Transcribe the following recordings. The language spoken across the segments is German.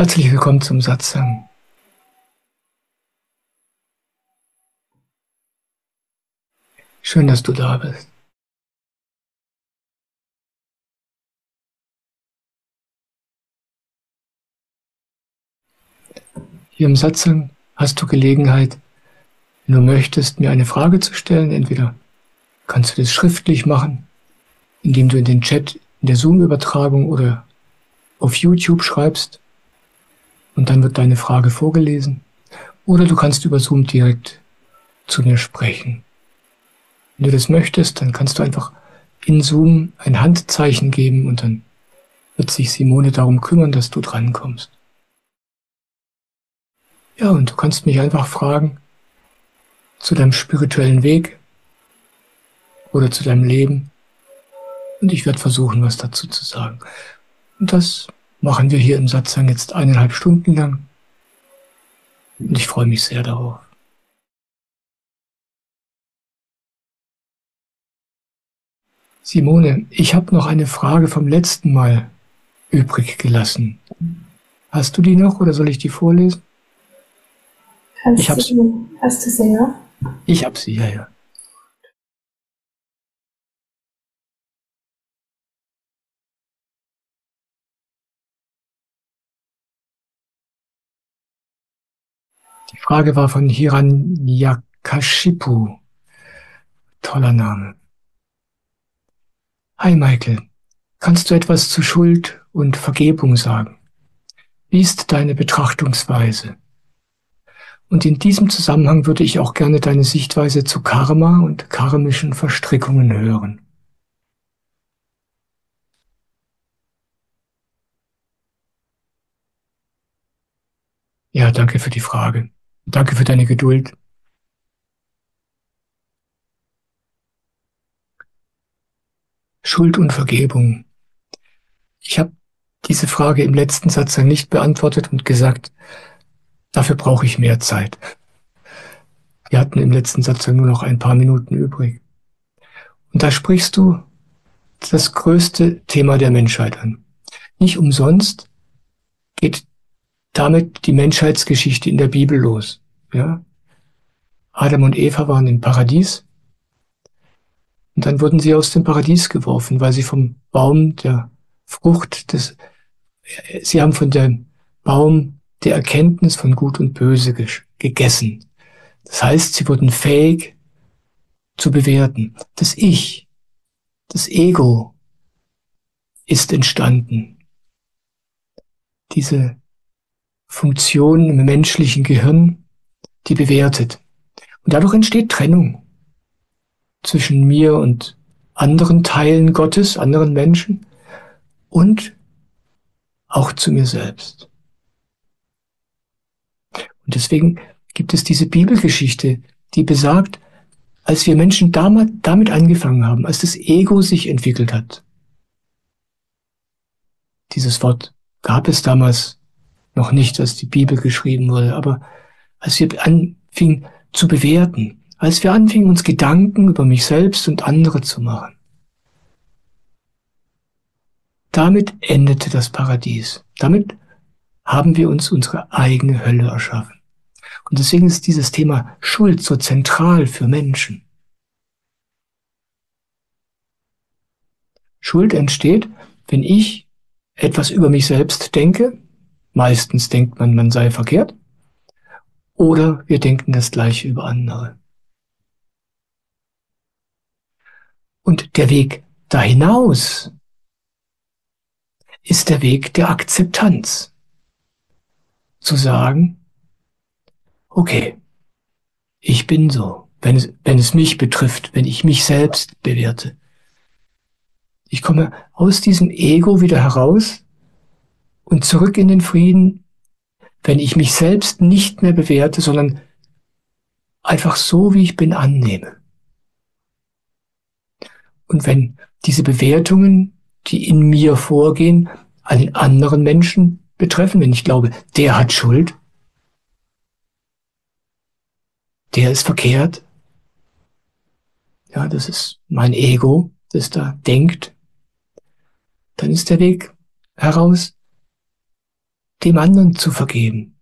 Herzlich willkommen zum Satsang. Schön, dass du da bist. Hier im Satsang hast du Gelegenheit, wenn du möchtest, mir eine Frage zu stellen. Entweder kannst du das schriftlich machen, indem du in den Chat in der Zoom-Übertragung oder auf YouTube schreibst und dann wird deine Frage vorgelesen. Oder du kannst über Zoom direkt zu mir sprechen. Wenn du das möchtest, dann kannst du einfach in Zoom ein Handzeichen geben und dann wird sich Simone darum kümmern, dass du drankommst. Ja, und du kannst mich einfach fragen zu deinem spirituellen Weg oder zu deinem Leben und ich werde versuchen, was dazu zu sagen. Und das machen wir hier im Satsang jetzt 1,5 Stunden lang und ich freue mich sehr darauf. Simone, ich habe noch eine Frage vom letzten Mal übrig gelassen. Hast du die noch oder soll ich die vorlesen? Hast du sie noch? Ich habe sie, ja. Die Frage war von Hiranyakashipu. Toller Name. Hi Michael, kannst du etwas zu Schuld und Vergebung sagen? Wie ist deine Betrachtungsweise? Und in diesem Zusammenhang würde ich auch gerne deine Sichtweise zu Karma und karmischen Verstrickungen hören. Ja, danke für die Frage. Danke für deine Geduld. Schuld und Vergebung. Ich habe diese Frage im letzten Satz nicht beantwortet und gesagt, dafür brauche ich mehr Zeit. Wir hatten im letzten Satz nur noch ein paar Minuten übrig. Und da sprichst du das größte Thema der Menschheit an. Nicht umsonst geht damit die Menschheitsgeschichte in der Bibel los. Ja? Adam und Eva waren im Paradies und dann wurden sie aus dem Paradies geworfen, weil sie vom Baum der Frucht sie haben von dem Baum der Erkenntnis von Gut und Böse gegessen. Das heißt, sie wurden fähig zu bewerten. Das Ich, das Ego ist entstanden. Diese Funktion im menschlichen Gehirn, die bewertet. Und dadurch entsteht Trennung zwischen mir und anderen Teilen Gottes, anderen Menschen und auch zu mir selbst. Und deswegen gibt es diese Bibelgeschichte, die besagt, als wir Menschen damit angefangen haben, als das Ego sich entwickelt hat. Dieses Wort gab es damals noch nicht, als die Bibel geschrieben wurde, aber als wir anfingen zu bewerten, als wir anfingen, uns Gedanken über mich selbst und andere zu machen, damit endete das Paradies. Damit haben wir uns unsere eigene Hölle erschaffen. Und deswegen ist dieses Thema Schuld so zentral für Menschen. Schuld entsteht, wenn ich etwas über mich selbst denke. Meistens denkt man sei verkehrt. Oder wir denken das Gleiche über andere. Und der Weg da hinaus ist der Weg der Akzeptanz. Zu sagen, okay, ich bin so, wenn es mich betrifft, wenn ich mich selbst bewerte. Ich komme aus diesem Ego wieder heraus und zurück in den Frieden, wenn ich mich selbst nicht mehr bewerte, sondern einfach so, wie ich bin, annehme. Und wenn diese Bewertungen, die in mir vorgehen, einen anderen Menschen betreffen, wenn ich glaube, der hat Schuld, der ist verkehrt, ja, das ist mein Ego, das da denkt, dann ist der Weg heraus dem anderen zu vergeben,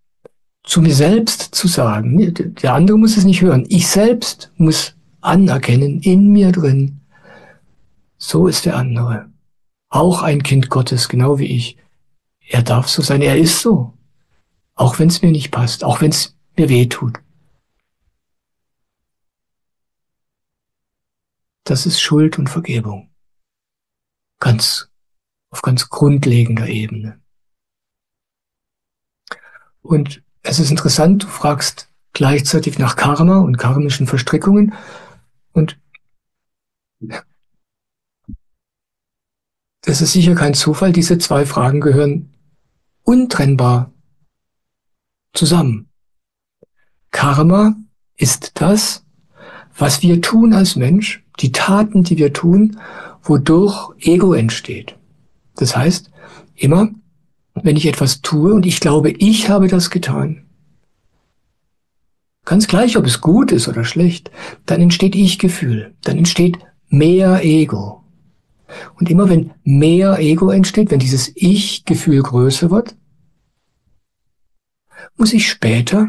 zu mir selbst zu sagen, der andere muss es nicht hören, ich selbst muss anerkennen, in mir drin, so ist der andere, auch ein Kind Gottes, genau wie ich. Er darf so sein, er ist so, auch wenn es mir nicht passt, auch wenn es mir weh tut. Das ist Schuld und Vergebung. Auf ganz grundlegender Ebene. Und es ist interessant, du fragst gleichzeitig nach Karma und karmischen Verstrickungen. Und das ist sicher kein Zufall, diese zwei Fragen gehören untrennbar zusammen. Karma ist das, was wir tun als Mensch, die Taten, die wir tun, wodurch Ego entsteht. Das heißt, immer, wenn ich etwas tue und ich glaube, ich habe das getan, ganz gleich, ob es gut ist oder schlecht, dann entsteht Ich-Gefühl, dann entsteht mehr Ego. Und immer wenn mehr Ego entsteht, wenn dieses Ich-Gefühl größer wird, muss ich später,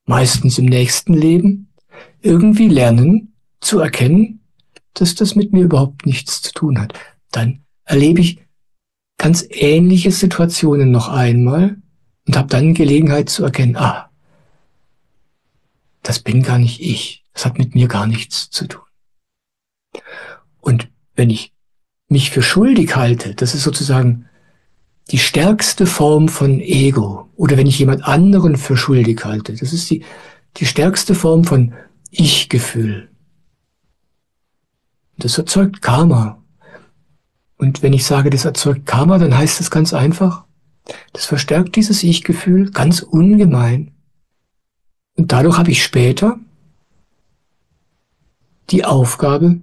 meistens im nächsten Leben, irgendwie lernen zu erkennen, dass das mit mir überhaupt nichts zu tun hat. Dann erlebe ich ganz ähnliche Situationen noch einmal und habe dann Gelegenheit zu erkennen, das bin gar nicht ich, das hat mit mir gar nichts zu tun. Und wenn ich mich für schuldig halte, das ist sozusagen die stärkste Form von Ego. Oder wenn ich jemand anderen für schuldig halte, das ist die stärkste Form von Ich-Gefühl. Das erzeugt Karma. Und wenn ich sage, das erzeugt Karma, dann heißt das ganz einfach, das verstärkt dieses Ich-Gefühl ganz ungemein. Und dadurch habe ich später die Aufgabe,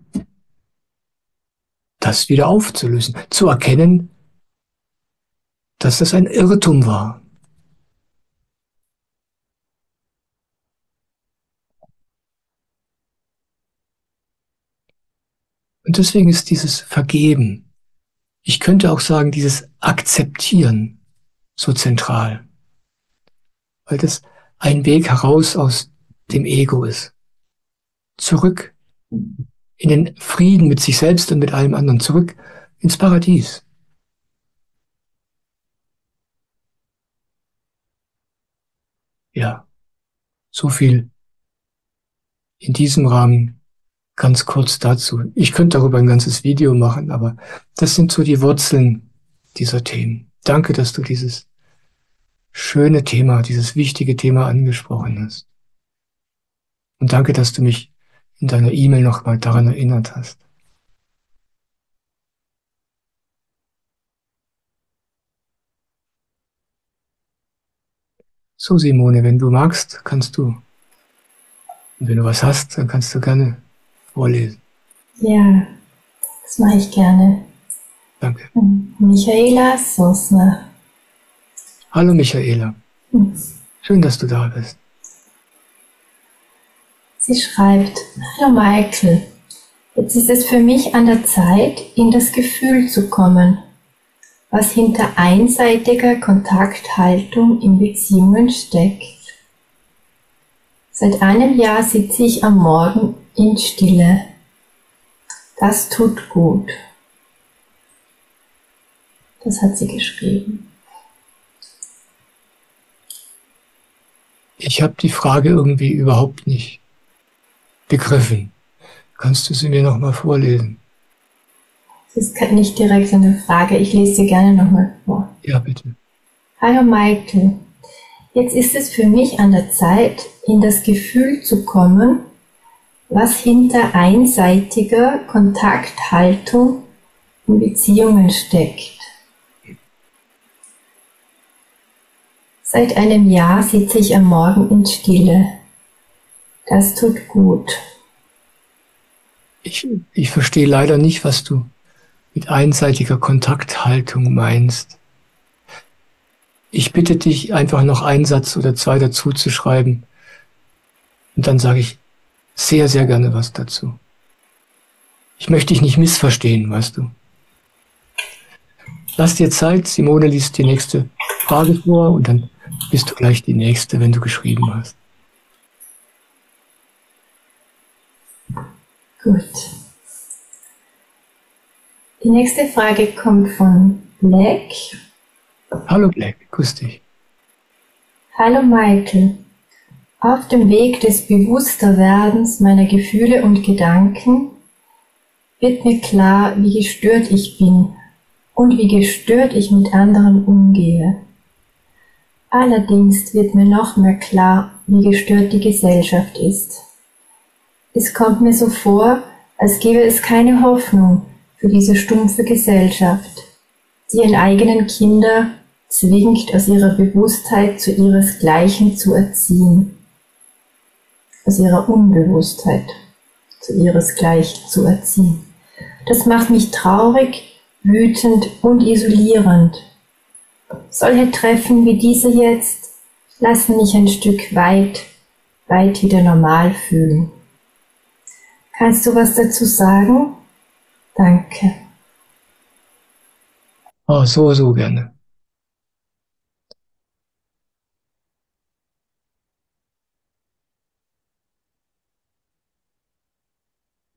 das wieder aufzulösen, zu erkennen, dass das ein Irrtum war. Und deswegen ist dieses Vergeben, ich könnte auch sagen, dieses Akzeptieren so zentral, weil das ein Weg heraus aus dem Ego ist. Zurück in den Frieden mit sich selbst und mit allem anderen, zurück ins Paradies. Ja, so viel in diesem Rahmen ganz kurz dazu. Ich könnte darüber ein ganzes Video machen, aber das sind so die Wurzeln dieser Themen. Danke, dass du dieses schöne Thema, dieses wichtige Thema angesprochen hast. Und danke, dass du mich in deiner E-Mail nochmal daran erinnert hast. So, Simone, wenn du magst, kannst du. Und wenn du was hast, dann kannst du gerne vorlesen. Ja, das mache ich gerne. Danke. Michaela Sosner. Hallo Michaela. Schön, dass du da bist. Sie schreibt, hallo Michael, jetzt ist es für mich an der Zeit, in das Gefühl zu kommen, was hinter einseitiger Kontakthaltung in Beziehungen steckt. Seit einem Jahr sitze ich am Morgen in Stille. Das tut gut. Das hat sie geschrieben. Ich habe die Frage irgendwie überhaupt nicht begriffen. Kannst du sie mir nochmal vorlesen? Das ist nicht direkt eine Frage, ich lese sie gerne nochmal vor. Ja, bitte. Hallo Michael, jetzt ist es für mich an der Zeit, in das Gefühl zu kommen, was hinter einseitiger Kontakthaltung in Beziehungen steckt. Seit einem Jahr sitze ich am Morgen in Stille. Das tut gut. Ich verstehe leider nicht, was du mit einseitiger Kontakthaltung meinst. Ich bitte dich, einfach noch einen Satz oder zwei dazu zu schreiben. Und dann sage ich sehr, sehr gerne was dazu. Ich möchte dich nicht missverstehen, weißt du. Lass dir Zeit, Simone liest die nächste Frage vor und dann bist du gleich die Nächste, wenn du geschrieben hast. Gut. Die nächste Frage kommt von Black. Hallo Black, grüß dich. Hallo Michael. Auf dem Weg des Bewussterwerdens meiner Gefühle und Gedanken wird mir klar, wie gestört ich bin und wie gestört ich mit anderen umgehe. Allerdings wird mir noch mehr klar, wie gestört die Gesellschaft ist. Es kommt mir so vor, als gäbe es keine Hoffnung für diese stumpfe Gesellschaft, die ihren eigenen Kinder zwingt, aus ihrer Bewusstheit zu ihresgleichen zu erziehen. Aus ihrer Unbewusstheit zu ihresgleichen zu erziehen. Das macht mich traurig, wütend und isolierend. Solche Treffen wie diese jetzt lassen mich ein Stück weit wieder normal fühlen. Kannst du was dazu sagen? Danke. Oh, so gerne.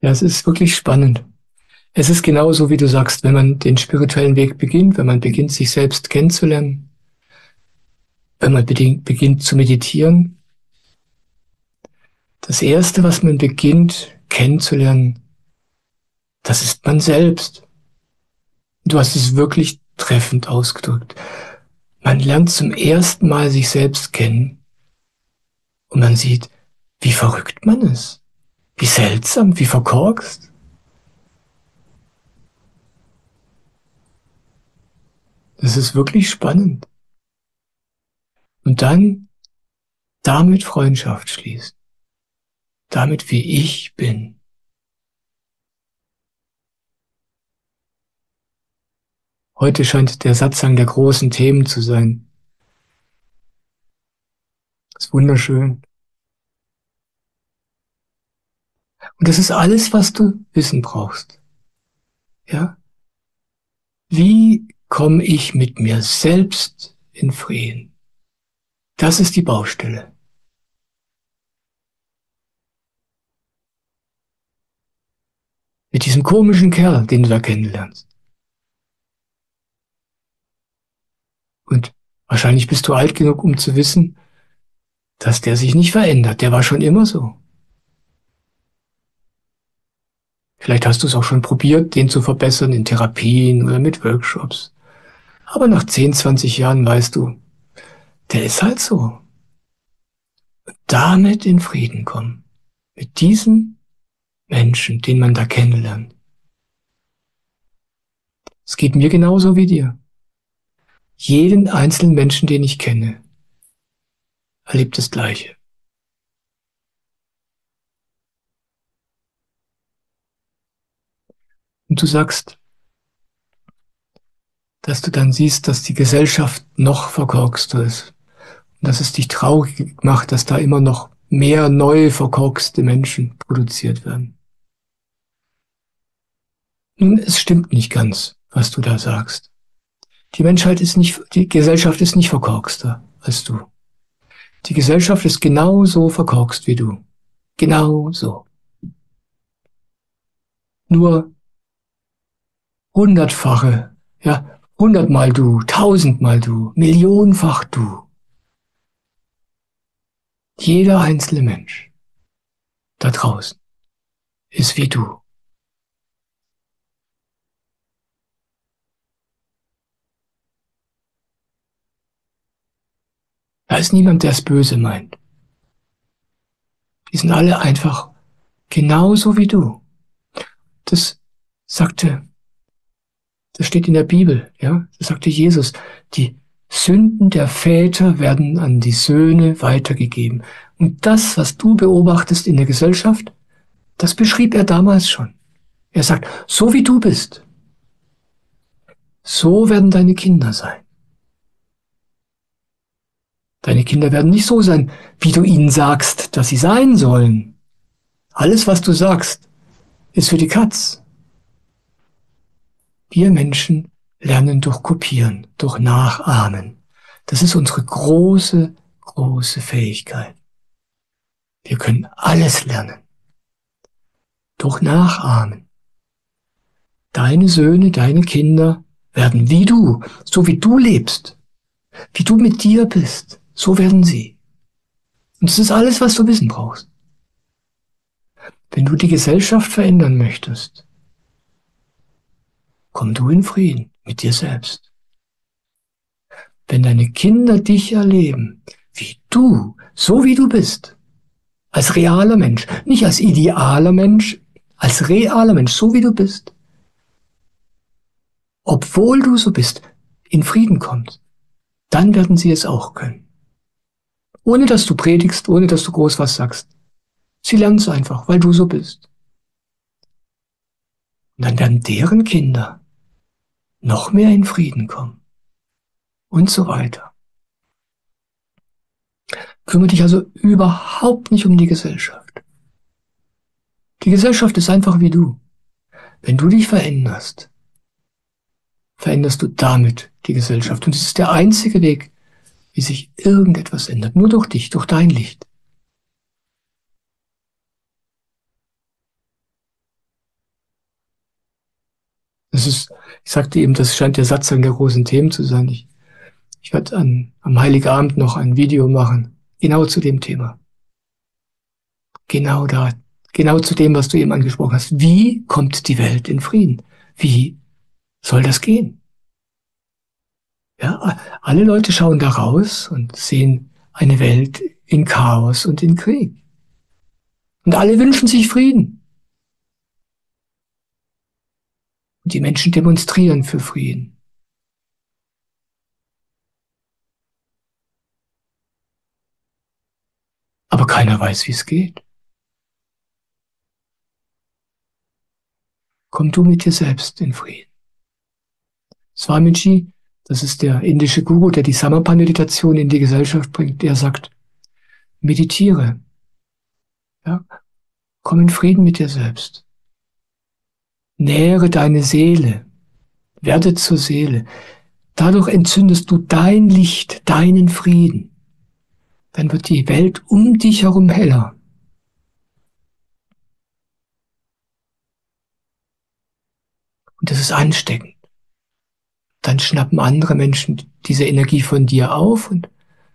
Ja, es ist wirklich spannend. Es ist genauso, wie du sagst, wenn man den spirituellen Weg beginnt, wenn man beginnt, sich selbst kennenzulernen, wenn man beginnt zu meditieren. Das Erste, was man beginnt kennenzulernen, das ist man selbst. Du hast es wirklich treffend ausgedrückt. Man lernt zum ersten Mal sich selbst kennen und man sieht, wie verrückt man ist, wie seltsam, wie verkorkst. Das ist wirklich spannend. Und dann damit Freundschaft schließen. Damit, wie ich bin. Heute scheint der Satzang der großen Themen zu sein. Das ist wunderschön. Und das ist alles, was du wissen brauchst. Ja? Wie komme ich mit mir selbst in Frieden? Das ist die Baustelle. Mit diesem komischen Kerl, den du da kennenlernst. Und wahrscheinlich bist du alt genug, um zu wissen, dass der sich nicht verändert. Der war schon immer so. Vielleicht hast du es auch schon probiert, den zu verbessern in Therapien oder mit Workshops. Aber nach 10, 20 Jahren weißt du, der ist halt so. Und damit in Frieden kommen. Mit diesem Menschen, den man da kennenlernt. Es geht mir genauso wie dir. Jeden einzelnen Menschen, den ich kenne, erlebt das Gleiche. Und du sagst, dass du dann siehst, dass die Gesellschaft noch verkorkster ist. Und dass es dich traurig macht, dass da immer noch mehr neue verkorkste Menschen produziert werden. Nun, es stimmt nicht ganz, was du da sagst. Die Gesellschaft ist nicht verkorkster als du. Die Gesellschaft ist genauso verkorkst wie du. Genau so. Nur hundertfache, ja, 100-mal du, 1000-mal du, millionenfach du. Jeder einzelne Mensch da draußen ist wie du. Da ist niemand, der es böse meint. Die sind alle einfach genauso wie du. Das steht in der Bibel, ja, das sagte Jesus. Die Sünden der Väter werden an die Söhne weitergegeben. Und das, was du beobachtest in der Gesellschaft, das beschrieb er damals schon. Er sagt, so wie du bist, so werden deine Kinder sein. Deine Kinder werden nicht so sein, wie du ihnen sagst, dass sie sein sollen. Alles, was du sagst, ist für die Katz. Wir Menschen lernen durch Kopieren, durch Nachahmen. Das ist unsere große, große Fähigkeit. Wir können alles lernen. Durch Nachahmen. Deine Söhne, deine Kinder werden wie du, so wie du lebst, wie du mit dir bist, so werden sie. Und das ist alles, was du wissen brauchst. Wenn du die Gesellschaft verändern möchtest, komm du in Frieden mit dir selbst. Wenn deine Kinder dich erleben, wie du, so wie du bist, als realer Mensch, nicht als idealer Mensch, als realer Mensch, so wie du bist, obwohl du so bist, in Frieden kommst, dann werden sie es auch können. Ohne dass du predigst, ohne dass du groß was sagst. Sie lernen es einfach, weil du so bist. Und dann werden deren Kinder noch mehr in Frieden kommen. Und so weiter. Kümmere dich also überhaupt nicht um die Gesellschaft. Die Gesellschaft ist einfach wie du. Wenn du dich veränderst, veränderst du damit die Gesellschaft. Und es ist der einzige Weg, wie sich irgendetwas ändert. Nur durch dich, durch dein Licht. Das ist, ich sagte eben, das scheint der Satzang der großen Themen zu sein. Ich werde am Heiligabend noch ein Video machen, genau zu dem Thema. Genau da, genau zu dem, was du eben angesprochen hast. Wie kommt die Welt in Frieden? Wie soll das gehen? Ja, alle Leute schauen da raus und sehen eine Welt in Chaos und in Krieg. Und alle wünschen sich Frieden. Und die Menschen demonstrieren für Frieden. Aber keiner weiß, wie es geht. Komm du mit dir selbst in Frieden. Swamiji, das ist der indische Guru, der die Samarpa-Meditation in die Gesellschaft bringt, der sagt, meditiere. Ja, komm in Frieden mit dir selbst. Nähere deine Seele. Werde zur Seele. Dadurch entzündest du dein Licht, deinen Frieden. Dann wird die Welt um dich herum heller. Und das ist ansteckend. Dann schnappen andere Menschen diese Energie von dir auf und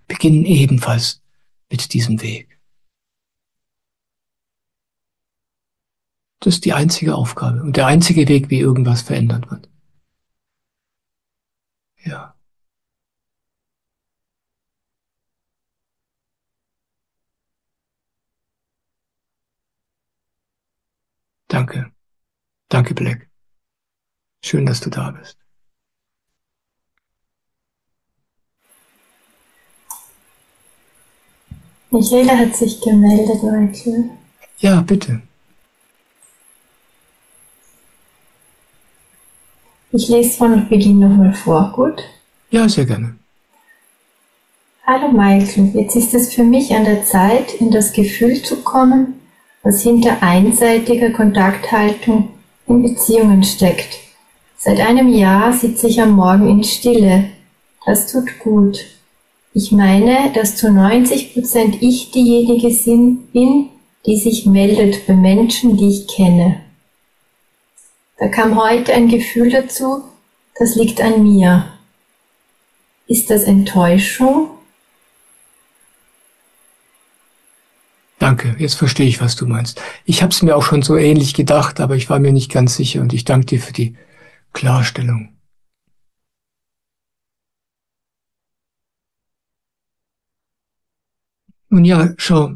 beginnen ebenfalls mit diesem Weg. Das ist die einzige Aufgabe und der einzige Weg, wie irgendwas verändert wird. Ja. Danke. Danke, Black. Schön, dass du da bist. Michaela hat sich gemeldet, Michael. Ja, bitte. Ich lese von Beginn nochmal vor, gut? Ja, sehr gerne. Hallo Michael, jetzt ist es für mich an der Zeit, in das Gefühl zu kommen, was hinter einseitiger Kontakthaltung in Beziehungen steckt. Seit einem Jahr sitze ich am Morgen in Stille. Das tut gut. Ich meine, dass zu 90% ich diejenige bin, die sich meldet bei Menschen, die ich kenne. Da kam heute ein Gefühl dazu, das liegt an mir. Ist das Enttäuschung? Danke, jetzt verstehe ich, was du meinst. Ich habe es mir auch schon so ähnlich gedacht, aber ich war mir nicht ganz sicher und ich danke dir für die Klarstellung. Nun ja, schau,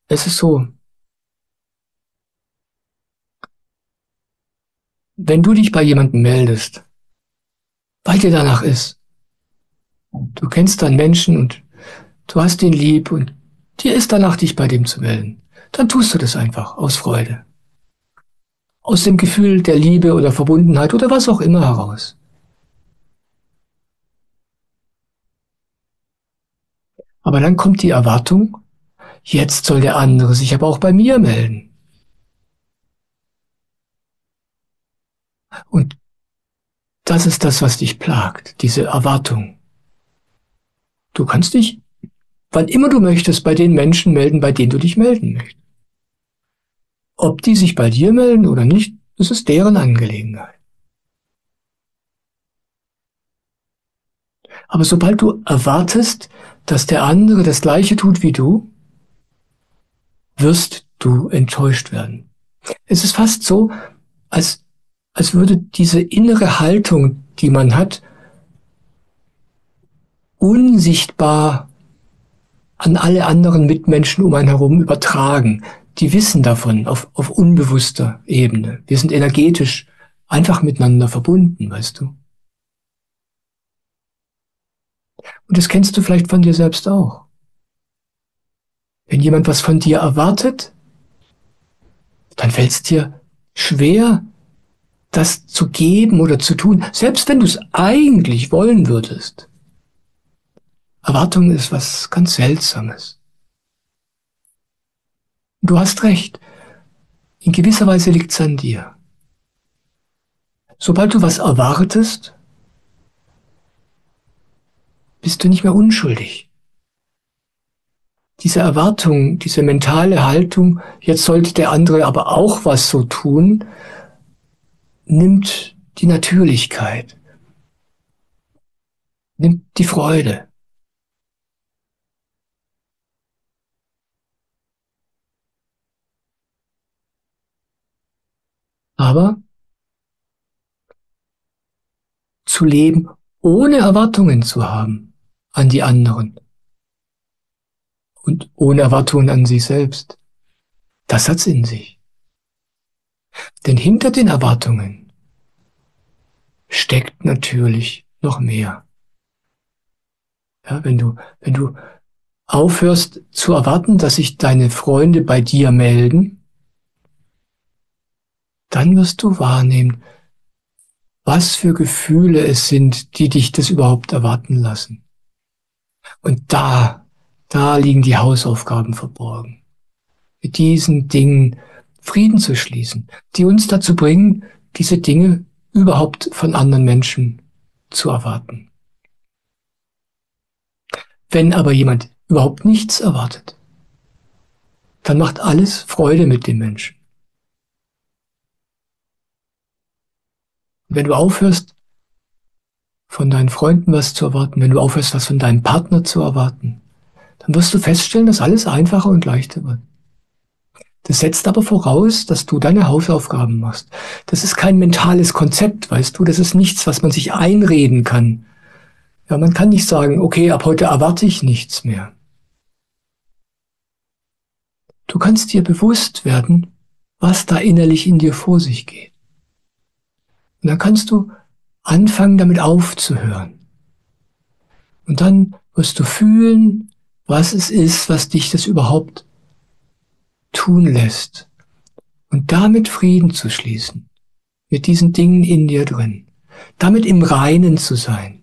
es ist so, wenn du dich bei jemandem meldest, weil dir danach ist, du kennst einen Menschen und du hast ihn lieb und dir ist danach, dich bei dem zu melden, dann tust du das einfach aus Freude. Aus dem Gefühl der Liebe oder Verbundenheit oder was auch immer heraus. Aber dann kommt die Erwartung, jetzt soll der andere sich aber auch bei mir melden. Und das ist das, was dich plagt, diese Erwartung. Du kannst dich, wann immer du möchtest, bei den Menschen melden, bei denen du dich melden möchtest. Ob die sich bei dir melden oder nicht, das ist deren Angelegenheit. Aber sobald du erwartest, dass der andere das Gleiche tut wie du, wirst du enttäuscht werden. Es ist fast so, als würde diese innere Haltung, die man hat, unsichtbar an alle anderen Mitmenschen um einen herum übertragen. Die wissen davon auf unbewusster Ebene. Wir sind energetisch einfach miteinander verbunden, weißt du. Und das kennst du vielleicht von dir selbst auch. Wenn jemand was von dir erwartet, dann fällt es dir schwer, das zu geben oder zu tun, selbst wenn du es eigentlich wollen würdest. Erwartung ist was ganz Seltsames. Du hast recht. In gewisser Weise liegt es an dir. Sobald du was erwartest, bist du nicht mehr unschuldig. Diese Erwartung, diese mentale Haltung, jetzt sollte der andere aber auch was so tun, nimmt die Natürlichkeit, nimmt die Freude. Aber zu leben, ohne Erwartungen zu haben an die anderen und ohne Erwartungen an sich selbst, das hat's in sich. Denn hinter den Erwartungen steckt natürlich noch mehr. Ja, wenn du aufhörst zu erwarten, dass sich deine Freunde bei dir melden, dann wirst du wahrnehmen, was für Gefühle es sind, die dich das überhaupt erwarten lassen. Und da liegen die Hausaufgaben verborgen. Mit diesen Dingen Frieden zu schließen, die uns dazu bringen, diese Dinge überhaupt von anderen Menschen zu erwarten. Wenn aber jemand überhaupt nichts erwartet, dann macht alles Freude mit dem Menschen. Wenn du aufhörst, von deinen Freunden was zu erwarten, wenn du aufhörst, was von deinem Partner zu erwarten, dann wirst du feststellen, dass alles einfacher und leichter wird. Das setzt aber voraus, dass du deine Hausaufgaben machst. Das ist kein mentales Konzept, weißt du, das ist nichts, was man sich einreden kann. Ja, man kann nicht sagen, okay, ab heute erwarte ich nichts mehr. Du kannst dir bewusst werden, was da innerlich in dir vor sich geht. Und dann kannst du anfangen, damit aufzuhören. Und dann wirst du fühlen, was es ist, was dich das überhaupt tun lässt. Und damit Frieden zu schließen. Mit diesen Dingen in dir drin. Damit im Reinen zu sein.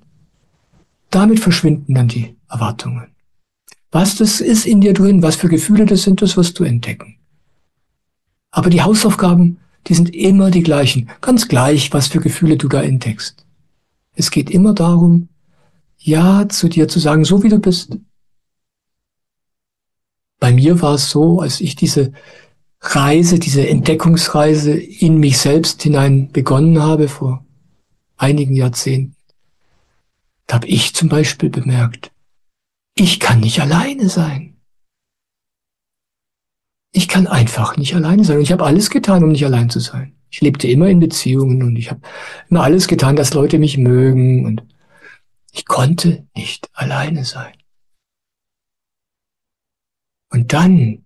Damit verschwinden dann die Erwartungen. Was das ist in dir drin, was für Gefühle das sind, das wirst du entdecken. Aber die Hausaufgaben, die sind immer die gleichen. Ganz gleich, was für Gefühle du da entdeckst. Es geht immer darum, Ja zu dir zu sagen, so wie du bist. Bei mir war es so, als ich diese Reise, diese Entdeckungsreise in mich selbst hinein begonnen habe vor einigen Jahrzehnten, da habe ich zum Beispiel bemerkt, ich kann nicht alleine sein. Ich kann einfach nicht alleine sein. Und ich habe alles getan, um nicht allein zu sein. Ich lebte immer in Beziehungen und ich habe immer alles getan, dass Leute mich mögen. Und ich konnte nicht alleine sein. Und dann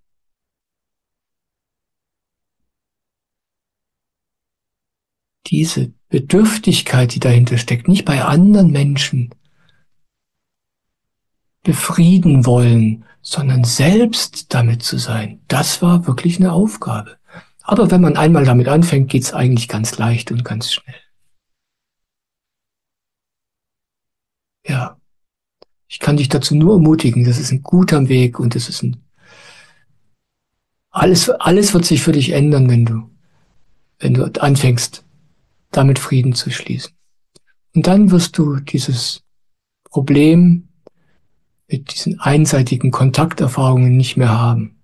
diese Bedürftigkeit, die dahinter steckt, nicht bei anderen Menschen befrieden wollen, sondern selbst damit zu sein, das war wirklich eine Aufgabe. Aber wenn man einmal damit anfängt, geht's eigentlich ganz leicht und ganz schnell. Ja, ich kann dich dazu nur ermutigen, das ist ein guter Weg und das ist alles wird sich für dich ändern, wenn du anfängst, damit Frieden zu schließen. Und dann wirst du dieses Problem mit diesen einseitigen Kontakterfahrungen nicht mehr haben.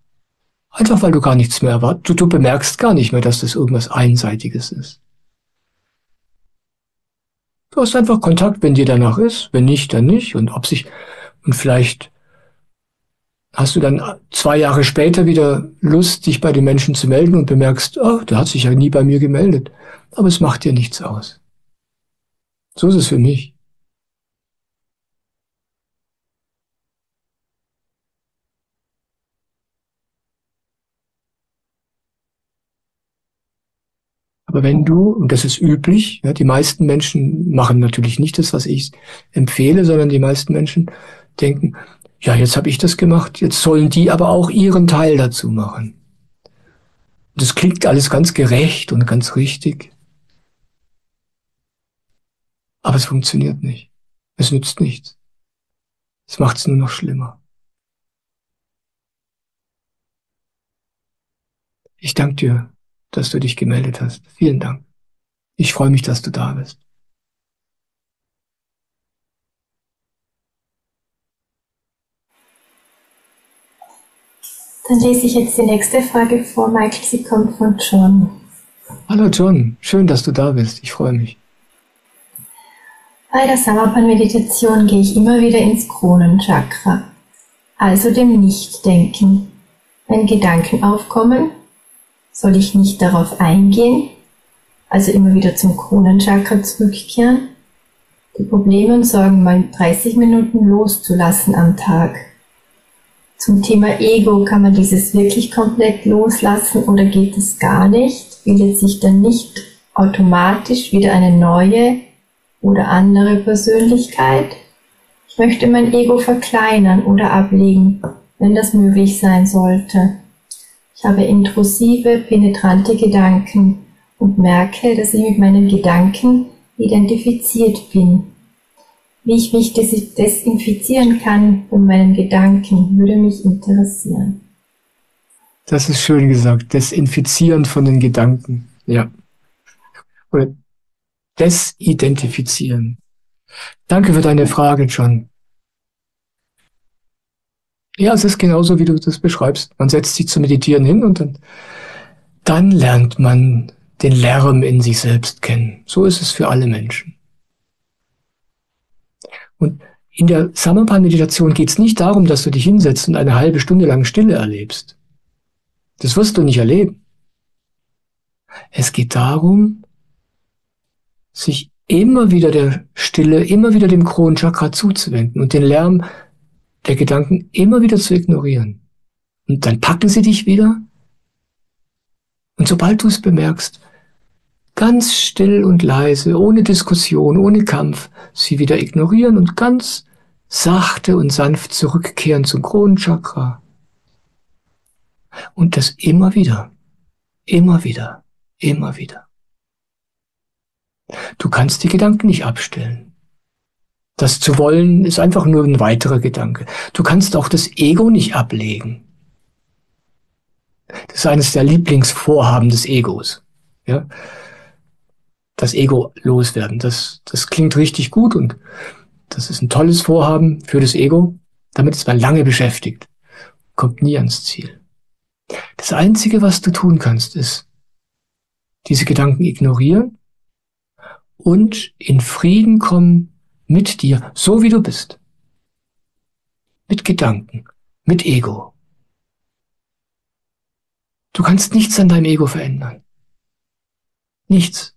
Einfach weil du gar nichts mehr erwartest. Du bemerkst gar nicht mehr, dass das irgendwas Einseitiges ist. Du hast einfach Kontakt, wenn dir danach ist, wenn nicht, dann nicht. Und vielleicht hast du dann 2 Jahre später wieder Lust, dich bei den Menschen zu melden und bemerkst, oh, der hat sich ja nie bei mir gemeldet. Aber es macht dir nichts aus. So ist es für mich. Aber wenn du, und das ist üblich, ja, die meisten Menschen machen natürlich nicht das, was ich empfehle, sondern die meisten Menschen denken, ja, jetzt habe ich das gemacht, jetzt sollen die aber auch ihren Teil dazu machen. Das klingt alles ganz gerecht und ganz richtig, aber es funktioniert nicht. Es nützt nichts. Es macht es nur noch schlimmer. Ich danke dir, dass du dich gemeldet hast. Vielen Dank. Ich freue mich, dass du da bist. Dann lese ich jetzt die nächste Frage vor, Michael. Sie kommt von John. Hallo John, schön, dass du da bist. Ich freue mich. Bei der Samapan-Meditation gehe ich immer wieder ins Kronenchakra, also dem Nichtdenken. Wenn Gedanken aufkommen, soll ich nicht darauf eingehen, also immer wieder zum Kronenchakra zurückkehren, die Probleme und Sorgen mal 30 Minuten loszulassen am Tag. Zum Thema Ego, kann man dieses wirklich komplett loslassen oder geht es gar nicht? Bildet sich dann nicht automatisch wieder eine neue oder andere Persönlichkeit? Ich möchte mein Ego verkleinern oder ablegen, wenn das möglich sein sollte. Ich habe intrusive, penetrante Gedanken und merke, dass ich mit meinen Gedanken identifiziert bin. Wie ich mich desinfizieren kann von meinen Gedanken, würde mich interessieren. Das ist schön gesagt. Desinfizieren von den Gedanken. Ja. Oder desidentifizieren. Danke für deine Frage, John. Ja, es ist genauso, wie du das beschreibst. Man setzt sich zu meditieren hin und dann lernt man den Lärm in sich selbst kennen. So ist es für alle Menschen. Und in der Samapan-Meditation geht es nicht darum, dass du dich hinsetzt und eine halbe Stunde lang Stille erlebst. Das wirst du nicht erleben. Es geht darum, sich immer wieder der Stille, immer wieder dem Kronenchakra zuzuwenden und den Lärm der Gedanken immer wieder zu ignorieren. Und dann packen sie dich wieder. Und sobald du es bemerkst, ganz still und leise, ohne Diskussion, ohne Kampf, sie wieder ignorieren und ganz sachte und sanft zurückkehren zum Kronenchakra. Und das immer wieder, immer wieder, immer wieder. Du kannst die Gedanken nicht abstellen. Das zu wollen ist einfach nur ein weiterer Gedanke. Du kannst auch das Ego nicht ablegen. Das ist eines der Lieblingsvorhaben des Egos. Ja? Das Ego loswerden. Das klingt richtig gut und das ist ein tolles Vorhaben für das Ego. Damit ist man lange beschäftigt. Kommt nie ans Ziel. Das Einzige, was du tun kannst, ist, diese Gedanken ignorieren und in Frieden kommen mit dir, so wie du bist. Mit Gedanken, mit Ego. Du kannst nichts an deinem Ego verändern. Nichts.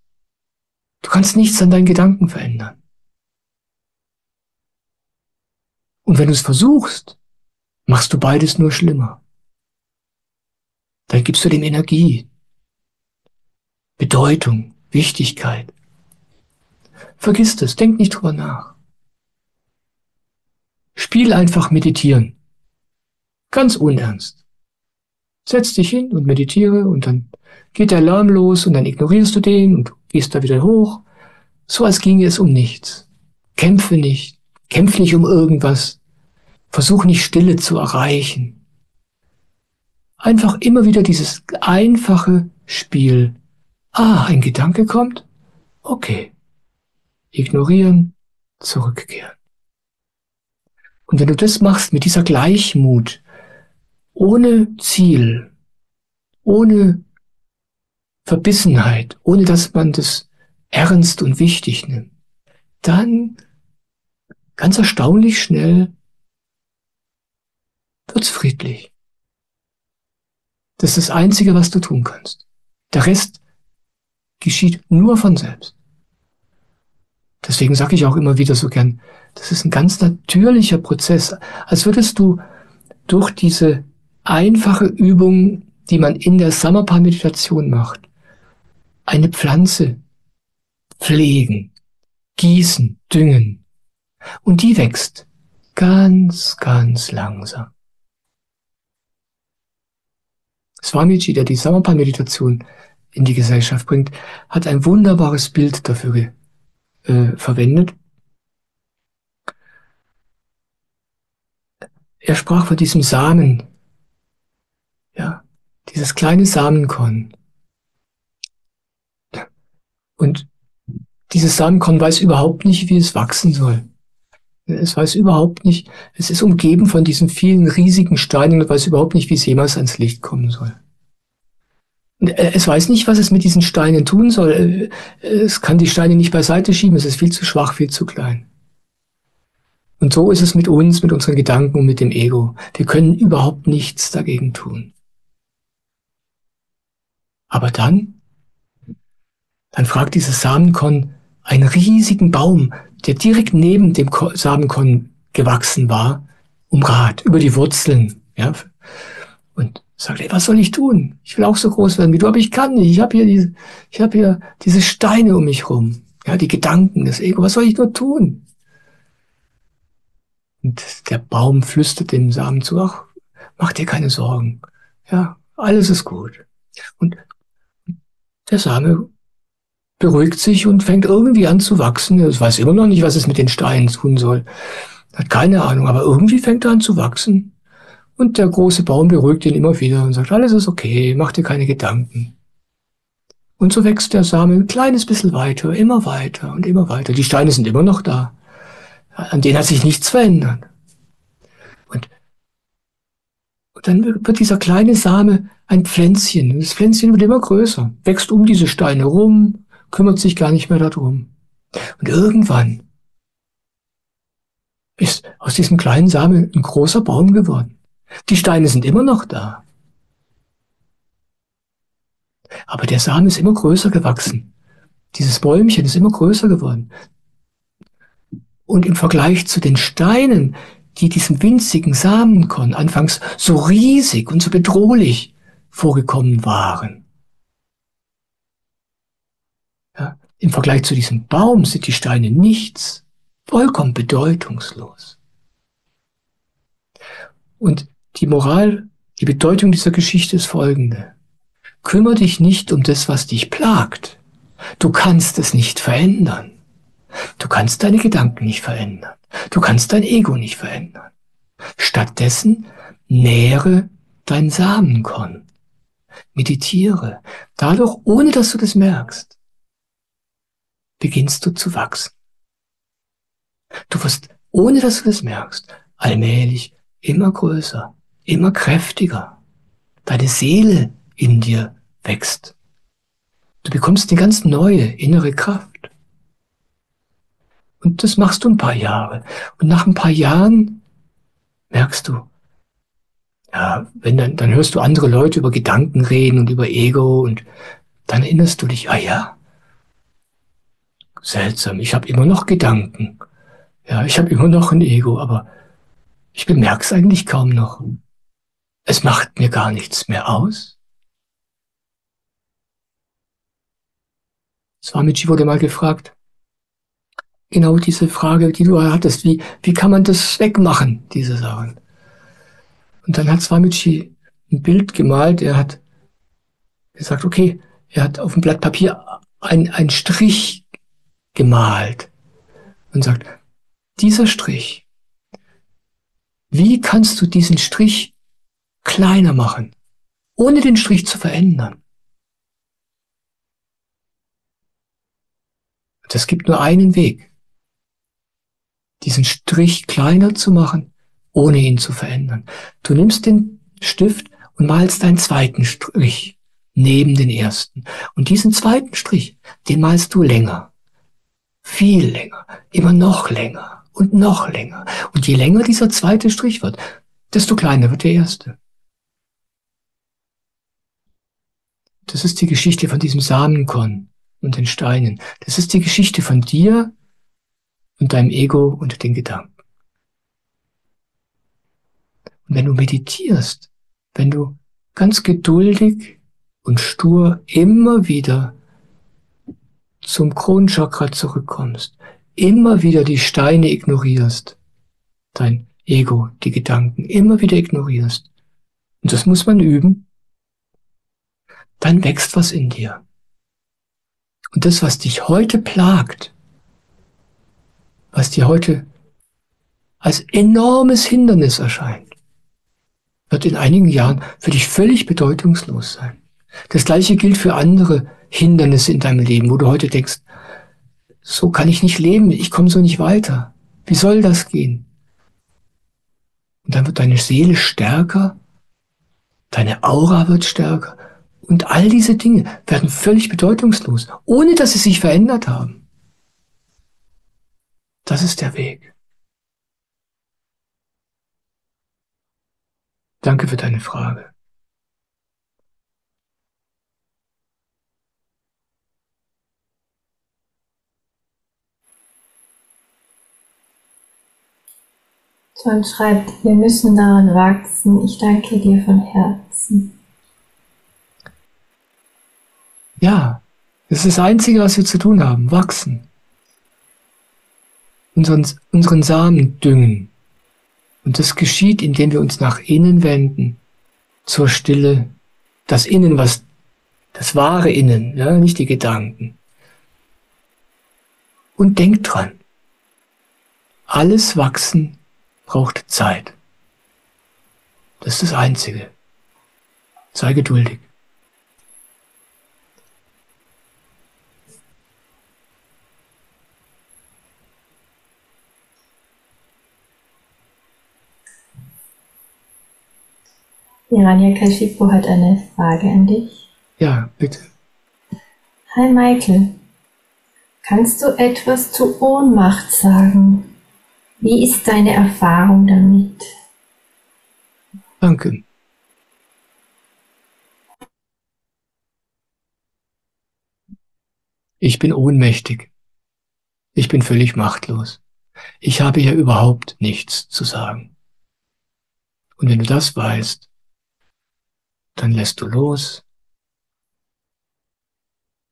Du kannst nichts an deinen Gedanken verändern. Und wenn du es versuchst, machst du beides nur schlimmer. Dann gibst du dem Energie, Bedeutung, Wichtigkeit. Vergiss das, denk nicht drüber nach. Spiel einfach meditieren. Ganz unernst. Setz dich hin und meditiere und dann geht der Alarm los und dann ignorierst du den und gehst da wieder hoch. So als ginge es um nichts. Kämpf nicht um irgendwas. Versuch nicht Stille zu erreichen. Einfach immer wieder dieses einfache Spiel. Ah, ein Gedanke kommt? Okay. Ignorieren, zurückkehren. Und wenn du das machst mit dieser Gleichmut, ohne Ziel, ohne Verbissenheit, ohne dass man das ernst und wichtig nimmt, dann ganz erstaunlich schnell wird's friedlich. Das ist das Einzige, was du tun kannst. Der Rest geschieht nur von selbst. Deswegen sage ich auch immer wieder so gern, das ist ein ganz natürlicher Prozess, als würdest du durch diese einfache Übung, die man in der Samatha-Meditation macht, eine Pflanze pflegen, gießen, düngen. Und die wächst ganz, ganz langsam. Swamiji, der die Samatha-Meditation in die Gesellschaft bringt, hat ein wunderbares Bild dafür verwendet. Er sprach von diesem Samen, ja, dieses kleine Samenkorn. Und dieses Samenkorn weiß überhaupt nicht, wie es wachsen soll. Es weiß überhaupt nicht, es ist umgeben von diesen vielen riesigen Steinen und weiß überhaupt nicht, wie es jemals ans Licht kommen soll. Und es weiß nicht, was es mit diesen Steinen tun soll. Es kann die Steine nicht beiseite schieben, es ist viel zu schwach, viel zu klein. Und so ist es mit uns, mit unseren Gedanken und mit dem Ego. Wir können überhaupt nichts dagegen tun. Aber dann fragt dieses Samenkorn einen riesigen Baum, der direkt neben dem Samenkorn gewachsen war, um Rat über die Wurzeln. Ja? Und sagt, ey, was soll ich tun? Ich will auch so groß werden wie du, aber ich kann nicht. Ich habe hier diese Steine um mich rum. Ja, die Gedanken, das Ego. Was soll ich nur tun? Und der Baum flüstert dem Samen zu, ach, mach dir keine Sorgen. Ja, alles ist gut. Und der Same beruhigt sich und fängt irgendwie an zu wachsen. Es weiß immer noch nicht, was es mit den Steinen tun soll. Hat keine Ahnung, aber irgendwie fängt er an zu wachsen. Und der große Baum beruhigt ihn immer wieder und sagt, alles ist okay, mach dir keine Gedanken. Und so wächst der Same ein kleines bisschen weiter, immer weiter und immer weiter. Die Steine sind immer noch da. An denen hat sich nichts verändert. Und dann wird dieser kleine Same ein Pflänzchen. Das Pflänzchen wird immer größer, wächst um diese Steine rum, kümmert sich gar nicht mehr darum. Und irgendwann ist aus diesem kleinen Samen ein großer Baum geworden. Die Steine sind immer noch da. Aber der Samen ist immer größer gewachsen. Dieses Bäumchen ist immer größer geworden. Und im Vergleich zu den Steinen, die diesem winzigen Samenkorn anfangs so riesig und so bedrohlich vorgekommen waren, ja, im Vergleich zu diesem Baum sind die Steine nichts, vollkommen bedeutungslos. Und die Moral, die Bedeutung dieser Geschichte ist folgende. Kümmere dich nicht um das, was dich plagt. Du kannst es nicht verändern. Du kannst deine Gedanken nicht verändern. Du kannst dein Ego nicht verändern. Stattdessen nähre dein Samenkorn. Meditiere. Dadurch, ohne dass du das merkst, beginnst du zu wachsen. Du wirst, ohne dass du das merkst, allmählich immer größer, immer kräftiger. Deine Seele in dir wächst. Du bekommst eine ganz neue innere Kraft. Und das machst du ein paar Jahre. Und nach ein paar Jahren merkst du, ja, dann hörst du andere Leute über Gedanken reden und über Ego und dann erinnerst du dich, ah ja, seltsam, ich habe immer noch Gedanken. Ja, ich habe immer noch ein Ego, aber ich bemerke es eigentlich kaum noch. Es macht mir gar nichts mehr aus. Swamiji wurde mal gefragt, genau diese Frage, die du hattest, wie kann man das wegmachen, diese Sachen? Und dann hat Swamiji ein Bild gemalt, er hat gesagt, okay, er hat auf dem Blatt Papier einen Strich gemalt und sagt, dieser Strich, wie kannst du diesen Strich kleiner machen, ohne den Strich zu verändern? Es gibt nur einen Weg, diesen Strich kleiner zu machen, ohne ihn zu verändern. Du nimmst den Stift und malst einen zweiten Strich neben den ersten. Und diesen zweiten Strich, den malst du länger, viel länger, immer noch länger und noch länger. Und je länger dieser zweite Strich wird, desto kleiner wird der erste. Das ist die Geschichte von diesem Samenkorn und den Steinen. Das ist die Geschichte von dir und deinem Ego und den Gedanken. Und wenn du meditierst, wenn du ganz geduldig und stur immer wieder zum Kronchakra zurückkommst, immer wieder die Steine ignorierst, dein Ego, die Gedanken, immer wieder ignorierst, und das muss man üben, dann wächst was in dir. Und das, was dich heute plagt, was dir heute als enormes Hindernis erscheint, wird in einigen Jahren für dich völlig bedeutungslos sein. Das Gleiche gilt für andere Hindernisse in deinem Leben, wo du heute denkst, so kann ich nicht leben, ich komme so nicht weiter. Wie soll das gehen? Und dann wird deine Seele stärker, deine Aura wird stärker und all diese Dinge werden völlig bedeutungslos, ohne dass sie sich verändert haben. Das ist der Weg. Danke für deine Frage. John schreibt, wir müssen daran wachsen. Ich danke dir von Herzen. Ja, das ist das Einzige, was wir zu tun haben, wachsen. Unseren Samen düngen. Und das geschieht, indem wir uns nach innen wenden, zur Stille, das Innen, das wahre Innen, ja, nicht die Gedanken. Und denk dran, alles Wachsen braucht Zeit. Das ist das Einzige. Sei geduldig. Irania Kashipo hat eine Frage an dich. Ja, bitte. Hi Michael, kannst du etwas zu Ohnmacht sagen? Wie ist deine Erfahrung damit? Danke. Ich bin ohnmächtig. Ich bin völlig machtlos. Ich habe hier überhaupt nichts zu sagen. Und wenn du das weißt, dann lässt du los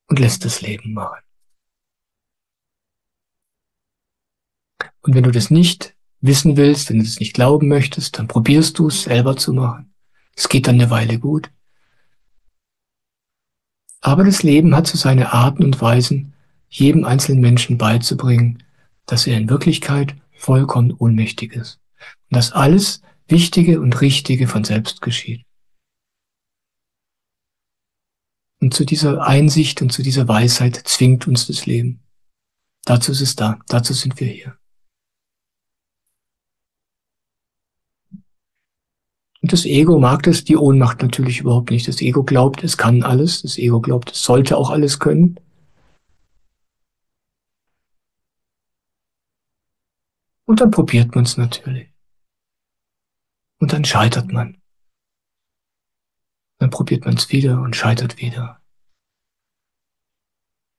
und lässt das Leben machen. Und wenn du das nicht wissen willst, wenn du das nicht glauben möchtest, dann probierst du es selber zu machen. Es geht dann eine Weile gut. Aber das Leben hat so seine Arten und Weisen, jedem einzelnen Menschen beizubringen, dass er in Wirklichkeit vollkommen ohnmächtig ist. Und dass alles Wichtige und Richtige von selbst geschieht. Und zu dieser Einsicht und zu dieser Weisheit zwingt uns das Leben. Dazu ist es da. Dazu sind wir hier. Und das Ego mag das, die Ohnmacht natürlich überhaupt nicht. Das Ego glaubt, es kann alles. Das Ego glaubt, es sollte auch alles können. Und dann probiert man es natürlich. Und dann scheitert man. Dann probiert man es wieder und scheitert wieder.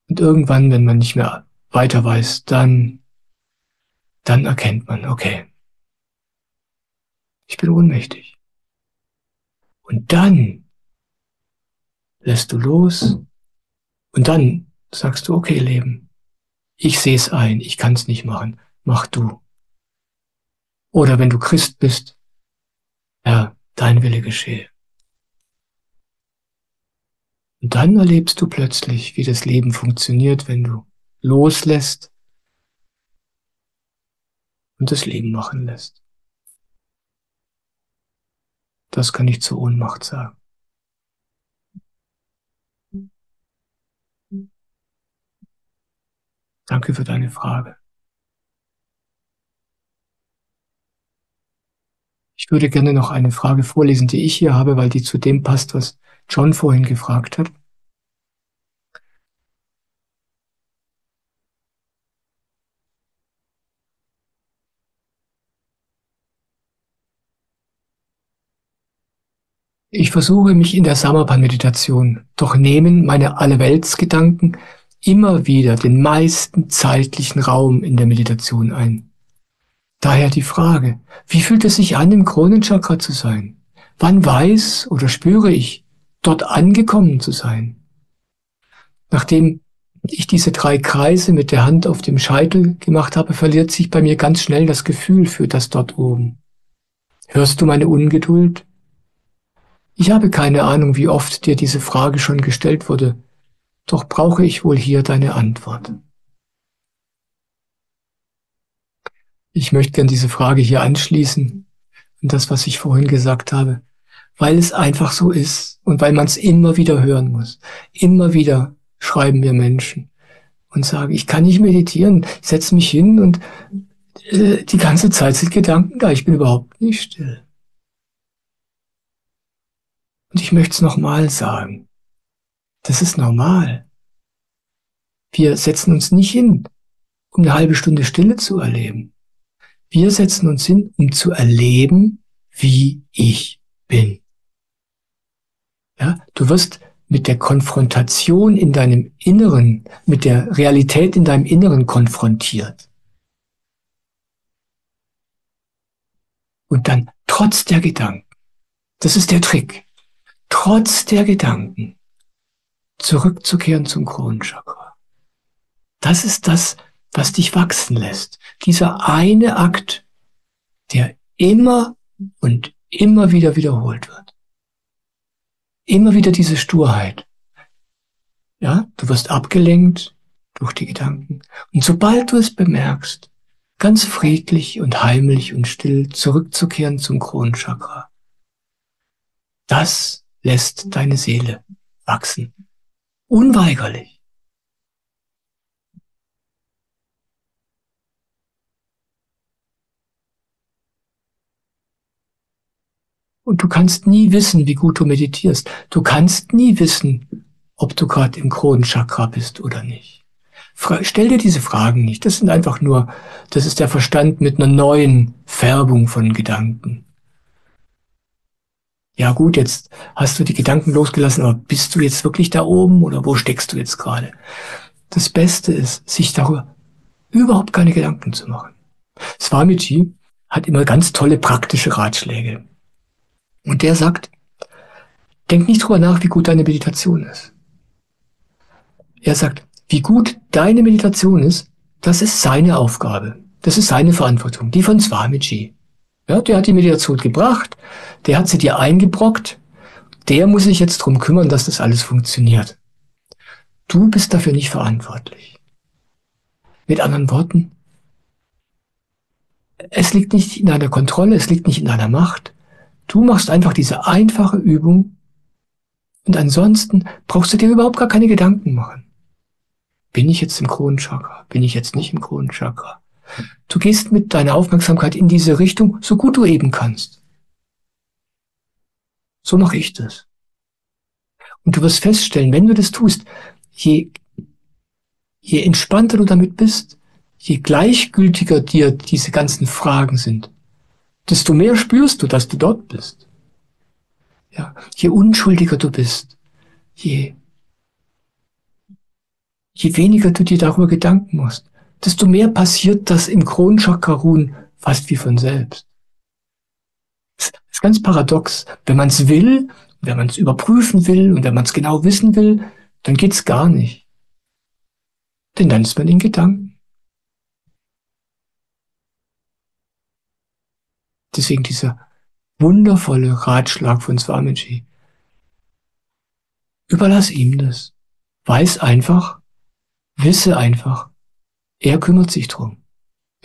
Und irgendwann, wenn man nicht mehr weiter weiß, dann erkennt man, okay, ich bin ohnmächtig. Und dann lässt du los und dann sagst du, okay, Leben, ich sehe es ein, ich kann es nicht machen, mach du. Oder wenn du Christ bist, ja, dein Wille geschehe. Und dann erlebst du plötzlich, wie das Leben funktioniert, wenn du loslässt und das Leben machen lässt. Das kann ich zur Ohnmacht sagen. Danke für deine Frage. Ich würde gerne noch eine Frage vorlesen, die ich hier habe, weil die zu dem passt, was John vorhin gefragt hat. Ich versuche mich in der Samarpan-Meditation, doch nehmen meine Allerweltsgedanken immer wieder den meisten zeitlichen Raum in der Meditation ein. Daher die Frage, wie fühlt es sich an, im Kronenchakra zu sein? Wann weiß oder spüre ich, dort angekommen zu sein? Nachdem ich diese 3 Kreise mit der Hand auf dem Scheitel gemacht habe, verliert sich bei mir ganz schnell das Gefühl für das dort oben. Hörst du meine Ungeduld? Ich habe keine Ahnung, wie oft dir diese Frage schon gestellt wurde, doch brauche ich wohl hier deine Antwort. Ich möchte gern diese Frage hier anschließen an das, was ich vorhin gesagt habe, weil es einfach so ist und weil man es immer wieder hören muss. Immer wieder schreiben mir Menschen und sagen, ich kann nicht meditieren, ich setze mich hin und die ganze Zeit sind Gedanken da, ich bin überhaupt nicht still. Und ich möchte es nochmal sagen, das ist normal. Wir setzen uns nicht hin, um eine halbe Stunde Stille zu erleben. Wir setzen uns hin, um zu erleben, wie ich bin. Ja, du wirst mit der Konfrontation in deinem Inneren, mit der Realität in deinem Inneren konfrontiert. Und dann trotz der Gedanken, das ist der Trick, trotz der Gedanken zurückzukehren zum Kronenchakra. Das ist das, was dich wachsen lässt. Dieser eine Akt, der immer und immer wieder wiederholt wird. Immer wieder diese Sturheit. Ja, du wirst abgelenkt durch die Gedanken. Und sobald du es bemerkst, ganz friedlich und heimlich und still zurückzukehren zum Kronenchakra, das lässt deine Seele wachsen. Unweigerlich. Und du kannst nie wissen, wie gut du meditierst. Du kannst nie wissen, ob du gerade im Kronenchakra bist oder nicht. Stell dir diese Fragen nicht. Das sind einfach nur, das ist der Verstand mit einer neuen Färbung von Gedanken. Ja gut, jetzt hast du die Gedanken losgelassen, aber bist du jetzt wirklich da oben oder wo steckst du jetzt gerade? Das Beste ist, sich darüber überhaupt keine Gedanken zu machen. Swamiji hat immer ganz tolle praktische Ratschläge. Und der sagt, denk nicht drüber nach, wie gut deine Meditation ist. Er sagt, wie gut deine Meditation ist, das ist seine Aufgabe. Das ist seine Verantwortung, die von Swamiji. Ja, der hat die Meditation gebracht, der hat sie dir eingebrockt, der muss sich jetzt drum kümmern, dass das alles funktioniert. Du bist dafür nicht verantwortlich. Mit anderen Worten, es liegt nicht in deiner Kontrolle, es liegt nicht in deiner Macht. Du machst einfach diese einfache Übung und ansonsten brauchst du dir überhaupt gar keine Gedanken machen. Bin ich jetzt im Kronenchakra? Bin ich jetzt nicht im Kronenchakra? Du gehst mit deiner Aufmerksamkeit in diese Richtung, so gut du eben kannst. So mache ich das. Und du wirst feststellen, wenn du das tust, je entspannter du damit bist, je gleichgültiger dir diese ganzen Fragen sind, desto mehr spürst du, dass du dort bist. Ja, je unschuldiger du bist, je weniger du dir darüber Gedanken machst, desto mehr passiert das im Kronenchakra ruhen fast wie von selbst. Das ist ganz paradox. Wenn man es will, wenn man es überprüfen will und wenn man es genau wissen will, dann geht's gar nicht. Denn dann ist man in Gedanken. Deswegen dieser wundervolle Ratschlag von Swamiji. Überlass ihm das. Weiß einfach, wisse einfach, er kümmert sich drum.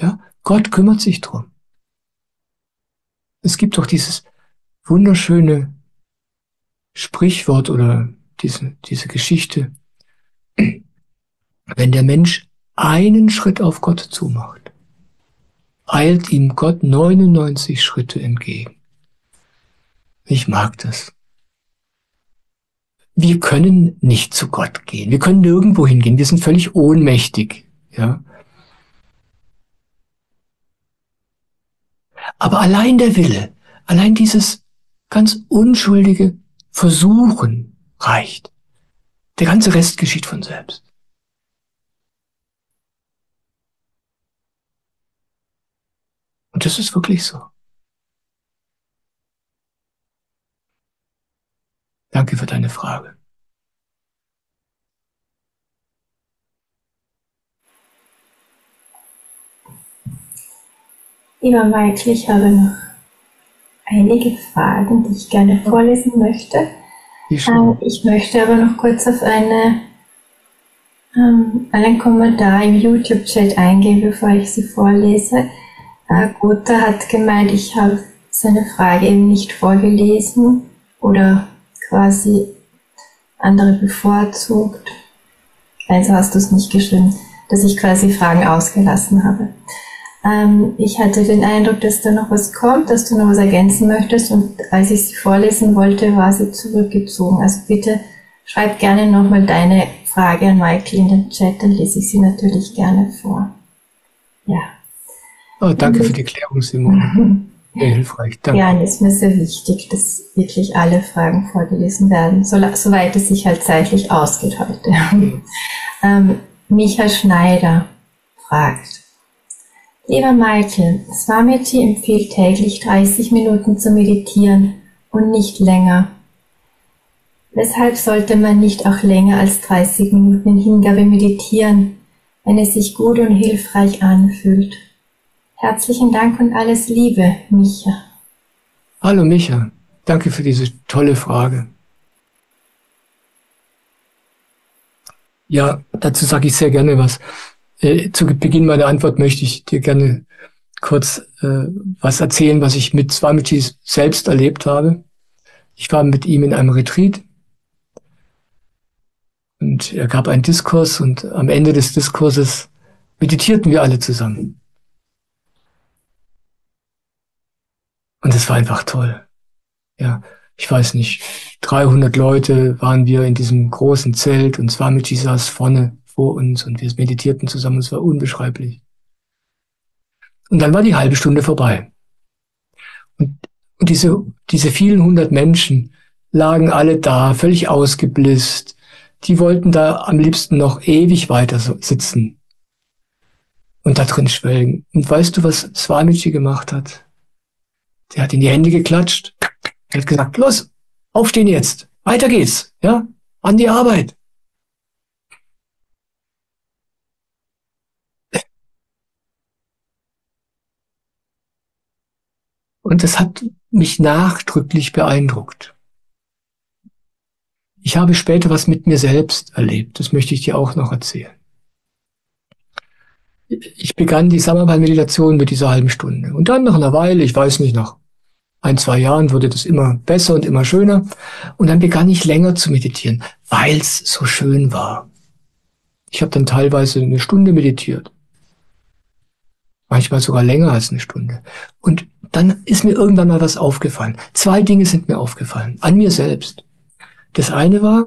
Ja? Gott kümmert sich drum. Es gibt doch dieses wunderschöne Sprichwort oder diese Geschichte, wenn der Mensch einen Schritt auf Gott zumacht, eilt ihm Gott 99 Schritte entgegen. Ich mag das. Wir können nicht zu Gott gehen. Wir können nirgendwo hingehen. Wir sind völlig ohnmächtig. Ja? Aber allein der Wille, allein dieses ganz unschuldige Versuchen reicht. Der ganze Rest geschieht von selbst. Und das ist wirklich so. Danke für deine Frage. Lieber Michael, ich habe noch einige Fragen, die ich gerne vorlesen möchte. Ich möchte aber noch kurz auf einen Kommentar im YouTube-Chat eingehen, bevor ich sie vorlese. Gotha hat gemeint, ich habe seine Frage eben nicht vorgelesen oder quasi andere bevorzugt. Also hast du es nicht geschrieben, dass ich quasi Fragen ausgelassen habe. Ich hatte den Eindruck, dass da noch was kommt, dass du noch was ergänzen möchtest, und als ich sie vorlesen wollte, war sie zurückgezogen. Also bitte schreib gerne nochmal deine Frage an Michael in den Chat, dann lese ich sie natürlich gerne vor. Ja. Oh, danke für die Klärung, Simone. Sehr hilfreich. Danke. Ja, ist mir sehr wichtig, dass wirklich alle Fragen vorgelesen werden, soweit es sich halt zeitlich ausgeht heute. Micha Schneider fragt: Lieber Michael, Swamiji empfiehlt täglich 30 Minuten zu meditieren und nicht länger. Weshalb sollte man nicht auch länger als 30 Minuten in Hingabe meditieren, wenn es sich gut und hilfreich anfühlt? Herzlichen Dank und alles Liebe, Micha. Hallo Micha, danke für diese tolle Frage. Ja, dazu sage ich sehr gerne was. Zu Beginn meiner Antwort möchte ich dir gerne kurz was erzählen, was ich mit Swamiji selbst erlebt habe. Ich war mit ihm in einem Retreat und er gab einen Diskurs, und am Ende des Diskurses meditierten wir alle zusammen. Und es war einfach toll. Ja, ich weiß nicht, 300 Leute waren wir in diesem großen Zelt und Swamiji saß vorne vor uns und wir meditierten zusammen. Es war unbeschreiblich. Und dann war die halbe Stunde vorbei. Und diese vielen hundert Menschen lagen alle da, völlig ausgeblisst. Die wollten da am liebsten noch ewig weiter sitzen und da drin schwelgen. Und weißt du, was Swamiji gemacht hat? Der hat in die Hände geklatscht. Er hat gesagt: Los, aufstehen jetzt. Weiter geht's. Ja, an die Arbeit. Und das hat mich nachdrücklich beeindruckt. Ich habe später was mit mir selbst erlebt. Das möchte ich dir auch noch erzählen. Ich begann die Samabha-Meditation mit dieser halben Stunde. Und dann nach einer Weile, ich weiß nicht, nach 1-2 Jahren wurde das immer besser und immer schöner. Und dann begann ich länger zu meditieren, weil es so schön war. Ich habe dann teilweise 1 Stunde meditiert. Manchmal sogar länger als 1 Stunde. Und dann ist mir irgendwann mal was aufgefallen. 2 Dinge sind mir aufgefallen, an mir selbst. Das eine war,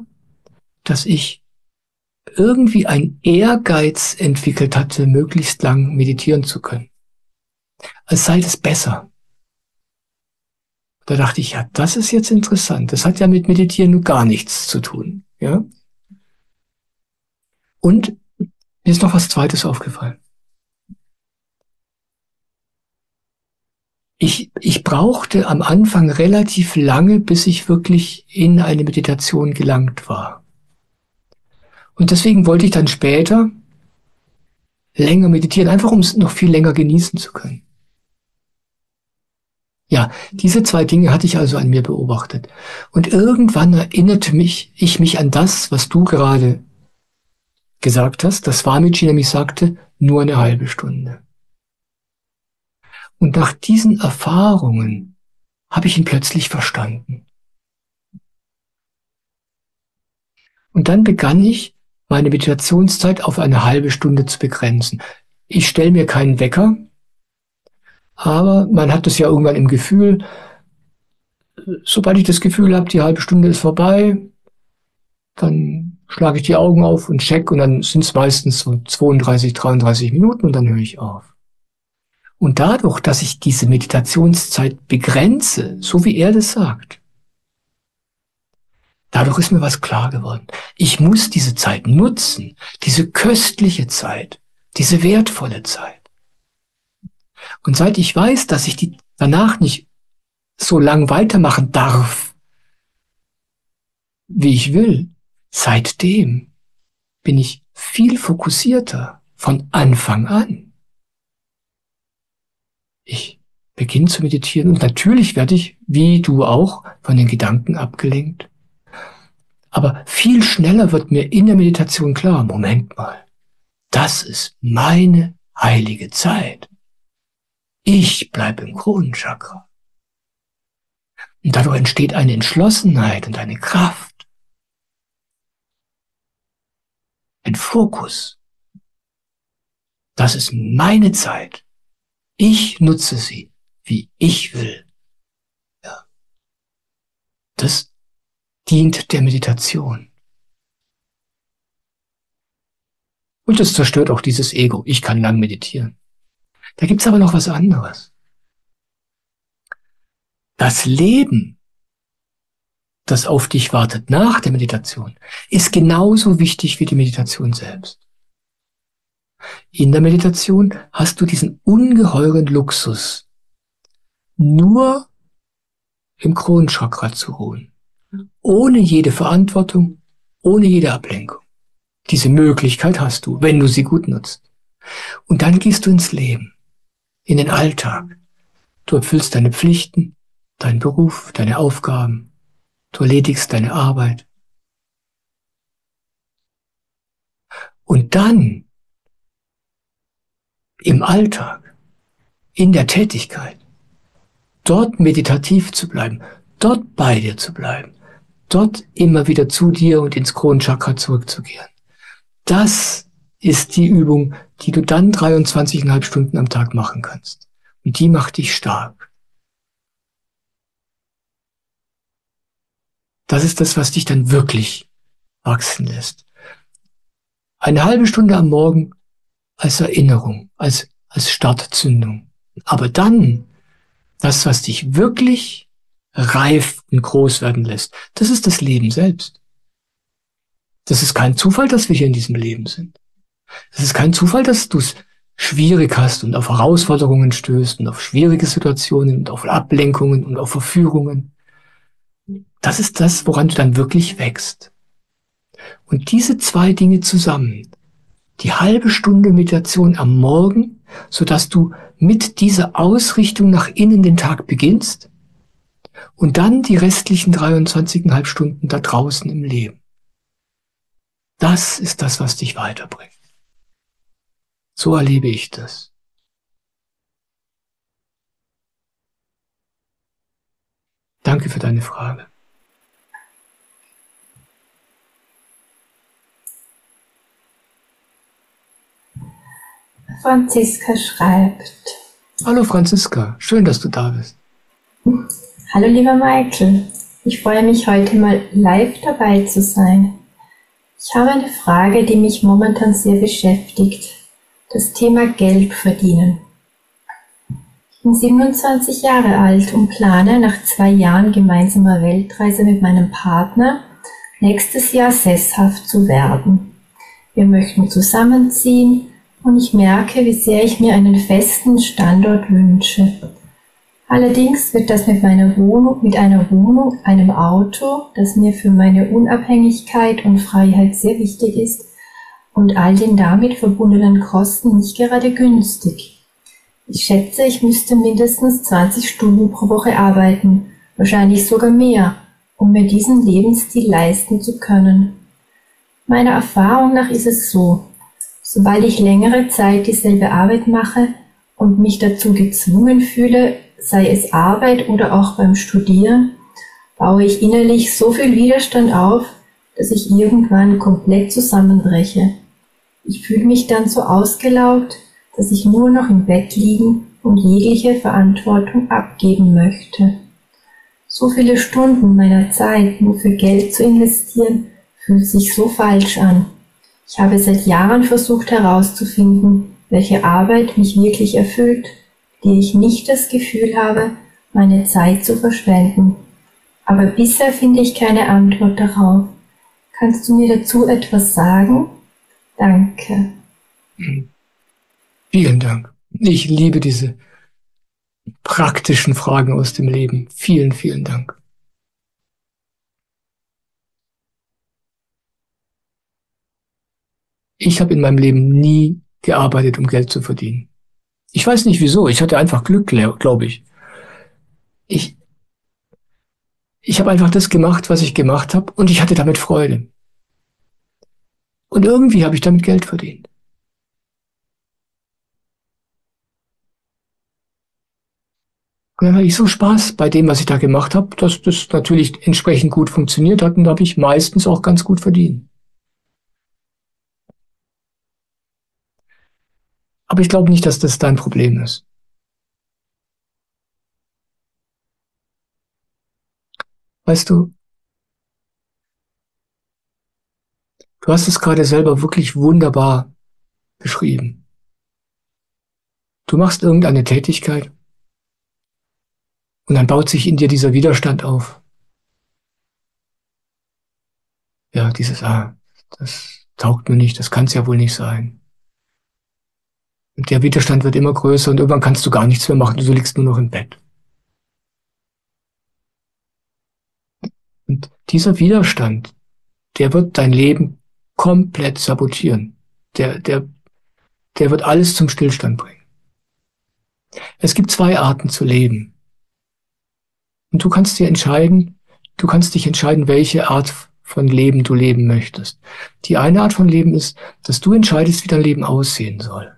dass ich irgendwie einen Ehrgeiz entwickelt hatte, möglichst lang meditieren zu können. Als sei das besser. Da dachte ich, ja, das ist jetzt interessant. Das hat ja mit Meditieren nur gar nichts zu tun. Ja? Und mir ist noch was Zweites aufgefallen. Ich brauchte am Anfang relativ lange, bis ich wirklich in eine Meditation gelangt war. Und deswegen wollte ich dann später länger meditieren, einfach um es noch viel länger genießen zu können. Ja, diese 2 Dinge hatte ich also an mir beobachtet. Und irgendwann erinnerte ich mich an das, was du gerade gesagt hast, dass Swamiji nämlich sagte, nur 1 halbe Stunde. Und nach diesen Erfahrungen habe ich ihn plötzlich verstanden. Und dann begann ich, meine Meditationszeit auf 1 halbe Stunde zu begrenzen. Ich stelle mir keinen Wecker, aber man hat es ja irgendwann im Gefühl, sobald ich das Gefühl habe, die halbe Stunde ist vorbei, dann schlage ich die Augen auf und check und dann sind es meistens so 32, 33 Minuten und dann höre ich auf. Und dadurch, dass ich diese Meditationszeit begrenze, so wie er das sagt, dadurch ist mir was klar geworden. Ich muss diese Zeit nutzen, diese köstliche Zeit, diese wertvolle Zeit. Und seit ich weiß, dass ich die danach nicht so lang weitermachen darf, wie ich will, seitdem bin ich viel fokussierter von Anfang an. Ich beginne zu meditieren und natürlich werde ich, wie du auch, von den Gedanken abgelenkt. Aber viel schneller wird mir in der Meditation klar, Moment mal, das ist meine heilige Zeit. Ich bleibe im Kronenchakra. Und dadurch entsteht eine Entschlossenheit und eine Kraft. Ein Fokus. Das ist meine Zeit. Ich nutze sie, wie ich will. Ja. Das dient der Meditation. Und es zerstört auch dieses Ego. Ich kann lang meditieren. Da gibt's aber noch was anderes. Das Leben, das auf dich wartet nach der Meditation, ist genauso wichtig wie die Meditation selbst. In der Meditation hast du diesen ungeheuren Luxus, nur im Kronenchakra zu ruhen, ohne jede Verantwortung, ohne jede Ablenkung. Diese Möglichkeit hast du, wenn du sie gut nutzt. Und dann gehst du ins Leben, in den Alltag. Du erfüllst deine Pflichten, deinen Beruf, deine Aufgaben. Du erledigst deine Arbeit. Und dann im Alltag, in der Tätigkeit, dort meditativ zu bleiben, dort bei dir zu bleiben, dort immer wieder zu dir und ins Kronenchakra zurückzukehren. Das ist die Übung, die du dann 23,5 Stunden am Tag machen kannst. Und die macht dich stark. Das ist das, was dich dann wirklich wachsen lässt. Eine halbe Stunde am Morgen als Erinnerung, als Startzündung. Aber dann, das, was dich wirklich reif und groß werden lässt, das ist das Leben selbst. Das ist kein Zufall, dass wir hier in diesem Leben sind. Es ist kein Zufall, dass du es schwierig hast und auf Herausforderungen stößt und auf schwierige Situationen und auf Ablenkungen und auf Verführungen. Das ist das, woran du dann wirklich wächst. Und diese zwei Dinge zusammen, die halbe Stunde Meditation am Morgen, sodass du mit dieser Ausrichtung nach innen den Tag beginnst und dann die restlichen 23,5 Stunden da draußen im Leben. Das ist das, was dich weiterbringt. So erlebe ich das. Danke für deine Frage. Franziska schreibt. Hallo Franziska, schön, dass du da bist. Hallo lieber Michael, ich freue mich heute mal live dabei zu sein. Ich habe eine Frage, die mich momentan sehr beschäftigt. Das Thema Geld verdienen. Ich bin 27 Jahre alt und plane nach 2 Jahren gemeinsamer Weltreise mit meinem Partner nächstes Jahr sesshaft zu werden. Wir möchten zusammenziehen und ich merke, wie sehr ich mir einen festen Standort wünsche. Allerdings wird das mit einer Wohnung, einem Auto, das mir für meine Unabhängigkeit und Freiheit sehr wichtig ist, und all den damit verbundenen Kosten nicht gerade günstig. Ich schätze, ich müsste mindestens 20 Stunden pro Woche arbeiten, wahrscheinlich sogar mehr, um mir diesen Lebensstil leisten zu können. Meiner Erfahrung nach ist es so, sobald ich längere Zeit dieselbe Arbeit mache und mich dazu gezwungen fühle, sei es Arbeit oder auch beim Studieren, baue ich innerlich so viel Widerstand auf, dass ich irgendwann komplett zusammenbreche. Ich fühle mich dann so ausgelaugt, dass ich nur noch im Bett liegen und jegliche Verantwortung abgeben möchte. So viele Stunden meiner Zeit nur für Geld zu investieren, fühlt sich so falsch an. Ich habe seit Jahren versucht herauszufinden, welche Arbeit mich wirklich erfüllt, die ich nicht das Gefühl habe, meine Zeit zu verschwenden. Aber bisher finde ich keine Antwort darauf. Kannst du mir dazu etwas sagen? Danke. Vielen Dank. Ich liebe diese praktischen Fragen aus dem Leben. Vielen, vielen Dank. Ich habe in meinem Leben nie gearbeitet, um Geld zu verdienen. Ich weiß nicht wieso. Ich hatte einfach Glück, glaube ich. Ich habe einfach das gemacht, was ich gemacht habe, und ich hatte damit Freude. Und irgendwie habe ich damit Geld verdient. Und dann hatte ich so Spaß bei dem, was ich da gemacht habe, dass das natürlich entsprechend gut funktioniert hat, und da habe ich meistens auch ganz gut verdient. Aber ich glaube nicht, dass das dein Problem ist. Weißt du, du hast es gerade selber wirklich wunderbar beschrieben. Du machst irgendeine Tätigkeit und dann baut sich in dir dieser Widerstand auf. Ja, das taugt mir nicht, das kann es ja wohl nicht sein. Und der Widerstand wird immer größer und irgendwann kannst du gar nichts mehr machen, du liegst nur noch im Bett. Und dieser Widerstand, der wird dein Leben komplett sabotieren. Der wird alles zum Stillstand bringen. Es gibt zwei Arten zu leben. Und du kannst dich entscheiden, welche Art von Leben du leben möchtest. Die eine Art von Leben ist, dass du entscheidest, wie dein Leben aussehen soll.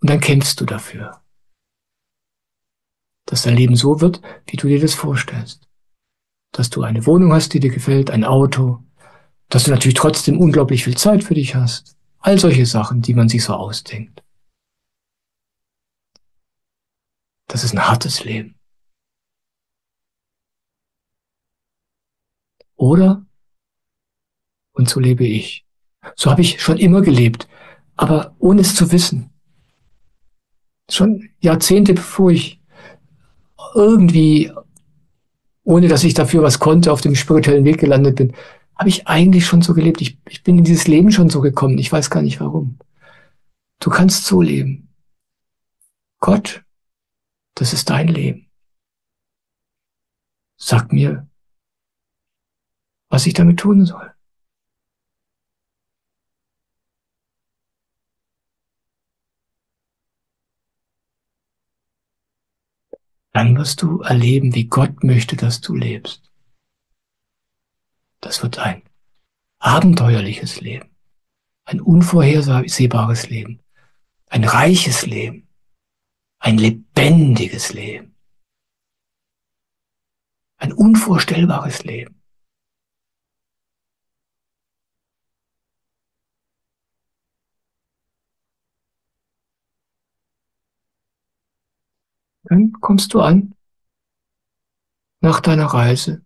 Und dann kämpfst du dafür, dass dein Leben so wird, wie du dir das vorstellst. Dass du eine Wohnung hast, die dir gefällt, ein Auto, dass du natürlich trotzdem unglaublich viel Zeit für dich hast. All solche Sachen, die man sich so ausdenkt. Das ist ein hartes Leben. Oder, und so lebe ich. So habe ich schon immer gelebt, aber ohne es zu wissen. Schon Jahrzehnte bevor ich irgendwie, ohne dass ich dafür was konnte, auf dem spirituellen Weg gelandet bin, habe ich eigentlich schon so gelebt. Ich bin in dieses Leben schon so gekommen. Ich weiß gar nicht warum. Du kannst so leben. Gott, das ist dein Leben. Sag mir, was ich damit tun soll. Dann wirst du erleben, wie Gott möchte, dass du lebst. Das wird ein abenteuerliches Leben, ein unvorhersehbares Leben, ein reiches Leben, ein lebendiges Leben, ein unvorstellbares Leben. Dann kommst du an nach deiner Reise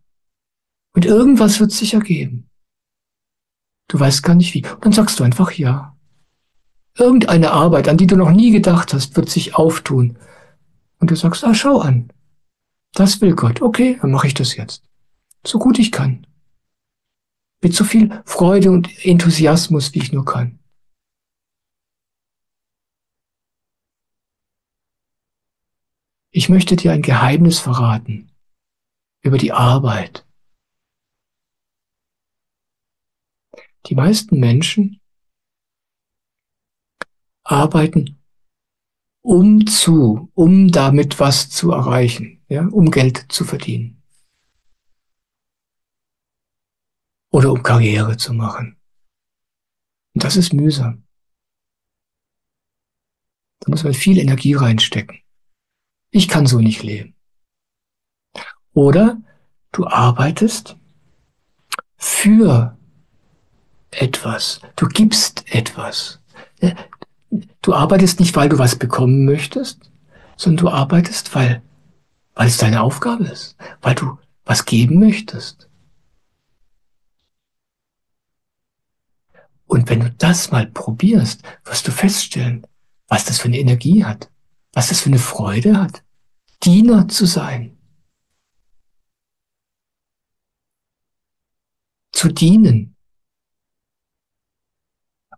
und irgendwas wird sich ergeben. Du weißt gar nicht wie. Und dann sagst du einfach ja. Irgendeine Arbeit, an die du noch nie gedacht hast, wird sich auftun. Und du sagst, ah, schau an. Das will Gott. Okay, dann mache ich das jetzt. So gut ich kann. Mit so viel Freude und Enthusiasmus, wie ich nur kann. Ich möchte dir ein Geheimnis verraten über die Arbeit. Die meisten Menschen arbeiten um damit was zu erreichen, ja, um Geld zu verdienen. Oder um Karriere zu machen. Und das ist mühsam. Da muss man viel Energie reinstecken. Ich kann so nicht leben. Oder du arbeitest für etwas. Du gibst etwas. Du arbeitest nicht, weil du was bekommen möchtest, sondern du arbeitest, weil weil es deine Aufgabe ist, weil du was geben möchtest. Und wenn du das mal probierst, wirst du feststellen, was das für eine Energie hat, was das für eine Freude hat, Diener zu sein, zu dienen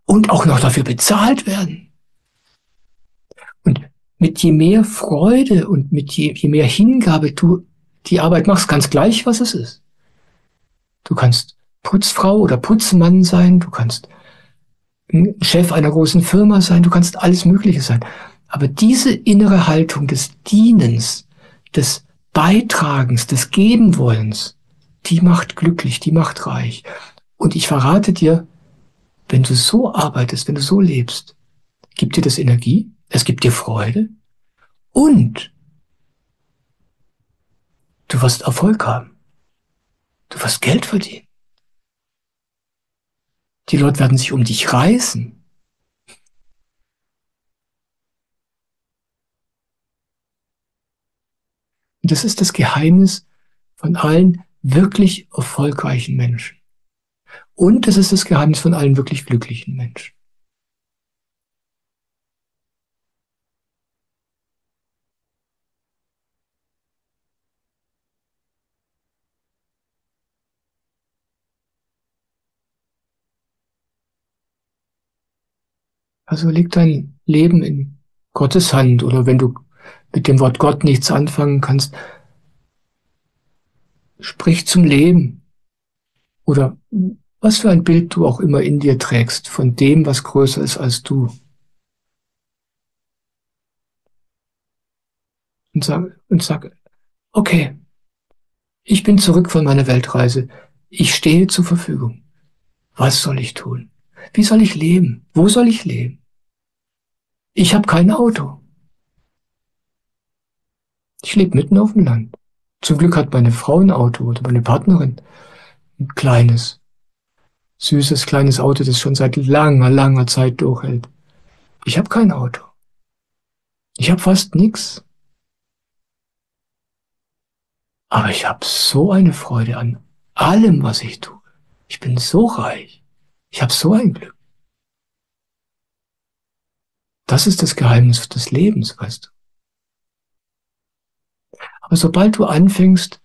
und auch noch dafür bezahlt werden. Und mit je mehr Freude und mit je mehr Hingabe du die Arbeit machst, ganz gleich, was es ist. Du kannst Putzfrau oder Putzmann sein, du kannst Chef einer großen Firma sein, du kannst alles Mögliche sein. Aber diese innere Haltung des Dienens, des Beitragens, des Gebenwollens, die macht glücklich, die macht reich. Und ich verrate dir, wenn du so arbeitest, wenn du so lebst, gibt dir das Energie, es gibt dir Freude und du wirst Erfolg haben. Du wirst Geld verdienen. Die Leute werden sich um dich reißen. Und das ist das Geheimnis von allen wirklich erfolgreichen Menschen. Und das ist das Geheimnis von allen wirklich glücklichen Menschen. Also leg dein Leben in Gottes Hand, oder wenn du mit dem Wort Gott nichts anfangen kannst, sprich zum Leben. Oder was für ein Bild du auch immer in dir trägst von dem, was größer ist als du. Und sag, okay, ich bin zurück von meiner Weltreise. Ich stehe zur Verfügung. Was soll ich tun? Wie soll ich leben? Wo soll ich leben? Ich habe kein Auto. Ich lebe mitten auf dem Land. Zum Glück hat meine Frau ein Auto oder meine Partnerin ein kleines, süßes, kleines Auto, das schon seit langer, langer Zeit durchhält. Ich habe kein Auto. Ich habe fast nichts. Aber ich habe so eine Freude an allem, was ich tue. Ich bin so reich. Ich habe so ein Glück. Das ist das Geheimnis des Lebens, weißt du. Aber sobald du anfängst,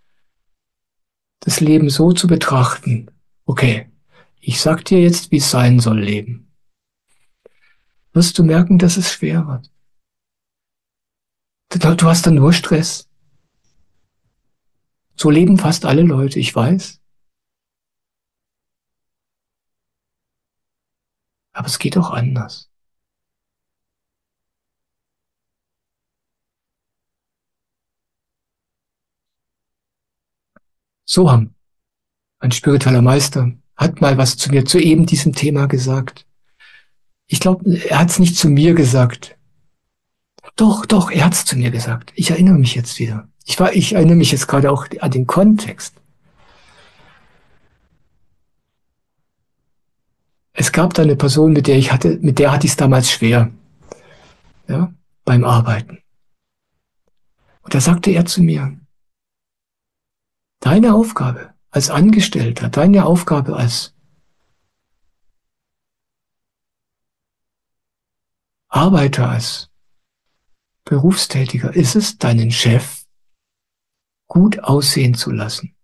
das Leben so zu betrachten, okay, ich sag dir jetzt, wie es sein soll, Leben, wirst du merken, dass es schwer wird. Du hast dann nur Stress. So leben fast alle Leute, ich weiß. Aber es geht auch anders. Soham, ein spiritueller Meister, hat mal was zu mir zu eben diesem Thema gesagt. Ich glaube, er hat es nicht zu mir gesagt. Doch, er hat es zu mir gesagt. Ich erinnere mich jetzt wieder. Ich erinnere mich jetzt gerade auch an den Kontext. Es gab da eine Person, mit der hatte ich es damals schwer, ja, beim Arbeiten. Und da sagte er zu mir, deine Aufgabe als Angestellter, deine Aufgabe als Arbeiter, als Berufstätiger ist es, deinen Chef gut aussehen zu lassen,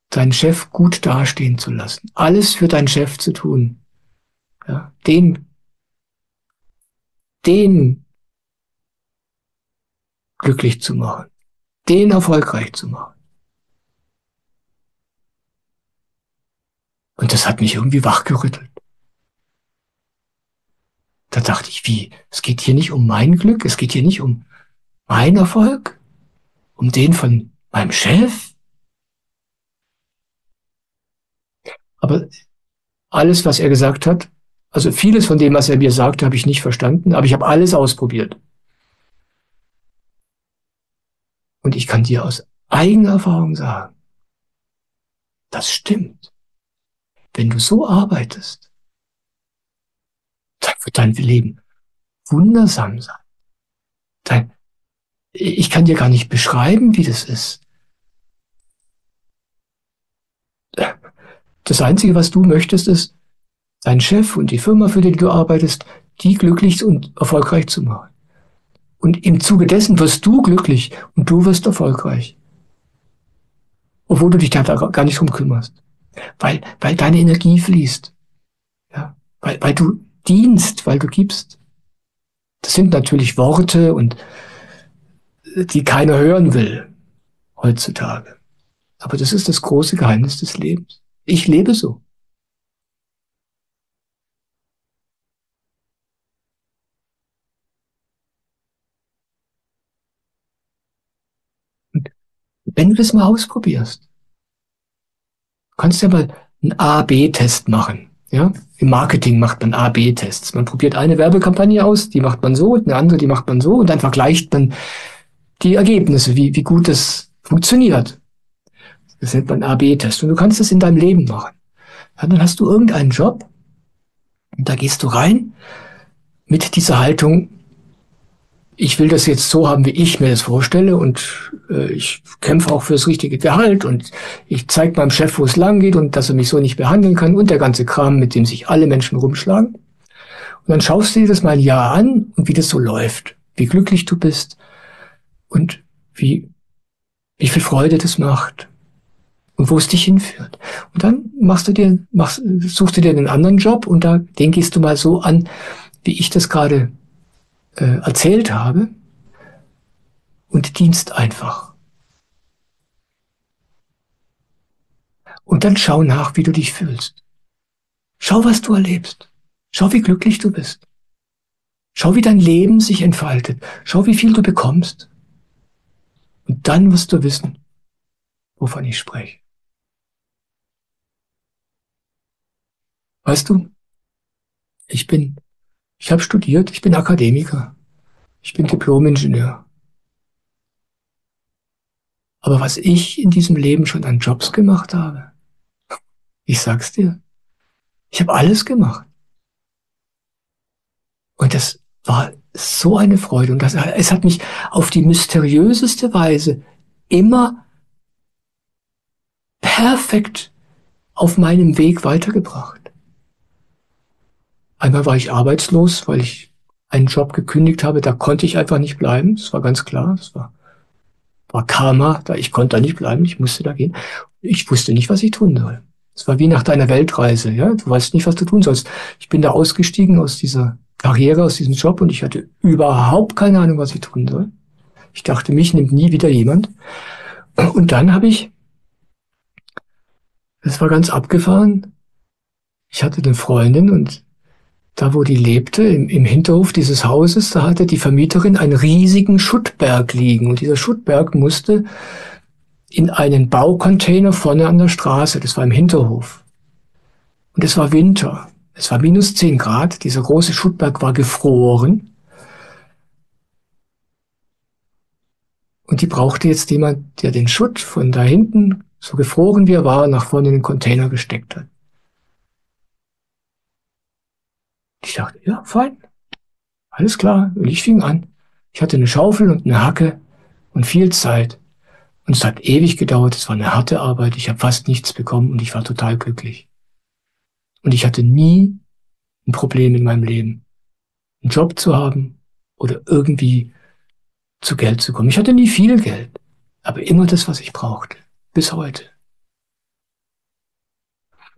deinen Chef gut dastehen zu lassen, alles für deinen Chef zu tun, ja, den glücklich zu machen, den erfolgreich zu machen. Und das hat mich irgendwie wachgerüttelt. Da dachte ich, wie? Es geht hier nicht um mein Glück, es geht hier nicht um meinen Erfolg, um den von meinem Chef. Aber alles, was er gesagt hat, also vieles von dem, was er mir sagte, habe ich nicht verstanden, aber ich habe alles ausprobiert. Und ich kann dir aus eigener Erfahrung sagen, das stimmt. Wenn du so arbeitest, dann wird dein Leben wundersam sein. Ich kann dir gar nicht beschreiben, wie das ist. Das Einzige, was du möchtest, ist, deinen Chef und die Firma, für die du arbeitest, die glücklich und erfolgreich zu machen. Und im Zuge dessen wirst du glücklich und du wirst erfolgreich. Obwohl du dich da gar nicht drum kümmerst. Weil deine Energie fließt. Ja? Weil du dienst, weil du gibst. Das sind natürlich Worte, und die keiner hören will heutzutage. Aber das ist das große Geheimnis des Lebens. Ich lebe so. Und wenn du das mal ausprobierst, kannst du ja mal einen A-B-Test machen. Ja? Im Marketing macht man A-B-Tests. Man probiert eine Werbekampagne aus, die macht man so, und eine andere, die macht man so, und dann vergleicht man die Ergebnisse, wie gut das funktioniert. Das nennt man A-B-Test. Und du kannst das in deinem Leben machen. Ja, dann hast du irgendeinen Job, und da gehst du rein mit dieser Haltung: Ich will das jetzt so haben, wie ich mir das vorstelle, und ich kämpfe auch fürs richtige Gehalt, und ich zeige meinem Chef, wo es lang geht, und dass er mich so nicht behandeln kann, und der ganze Kram, mit dem sich alle Menschen rumschlagen. Und dann schaust du dir das mal ein Jahr an, und wie das so läuft, wie glücklich du bist und wie viel Freude das macht und wo es dich hinführt. Und dann suchst du dir einen anderen Job, und den gehst du mal so an, wie ich das gerade erzählt habe, und dienst einfach. Und dann schau nach, wie du dich fühlst. Schau, was du erlebst. Schau, wie glücklich du bist. Schau, wie dein Leben sich entfaltet. Schau, wie viel du bekommst. Und dann wirst du wissen, wovon ich spreche. Weißt du, ich habe studiert, ich bin Akademiker, ich bin Diplom-Ingenieur. Aber was ich in diesem Leben schon an Jobs gemacht habe, ich sag's dir, ich habe alles gemacht. Und das war so eine Freude. Und es hat mich auf die mysteriöseste Weise immer perfekt auf meinem Weg weitergebracht. Einmal war ich arbeitslos, weil ich einen Job gekündigt habe. Da konnte ich einfach nicht bleiben. Das war ganz klar. Das war Karma. Ich konnte da nicht bleiben. Ich musste da gehen. Ich wusste nicht, was ich tun soll. Es war wie nach deiner Weltreise. Ja? Du weißt nicht, was du tun sollst. Ich bin da ausgestiegen aus dieser Karriere, aus diesem Job, und ich hatte überhaupt keine Ahnung, was ich tun soll. Ich dachte, mich nimmt nie wieder jemand. Und dann das war ganz abgefahren. Ich hatte eine Freundin, und da, wo die lebte, im Hinterhof dieses Hauses, da hatte die Vermieterin einen riesigen Schuttberg liegen. Und dieser Schuttberg musste in einen Baucontainer vorne an der Straße. Das war im Hinterhof. Und es war Winter. Es war -10 Grad. Dieser große Schuttberg war gefroren. Und die brauchte jetzt jemand, der den Schutt von da hinten, so gefroren wie er war, nach vorne in den Container gesteckt hat. Ich dachte, ja, fein. Alles klar. Und ich fing an. Ich hatte eine Schaufel und eine Hacke und viel Zeit. Und es hat ewig gedauert. Es war eine harte Arbeit. Ich habe fast nichts bekommen, und ich war total glücklich. Und ich hatte nie ein Problem in meinem Leben, einen Job zu haben oder irgendwie zu Geld zu kommen. Ich hatte nie viel Geld, aber immer das, was ich brauchte. Bis heute.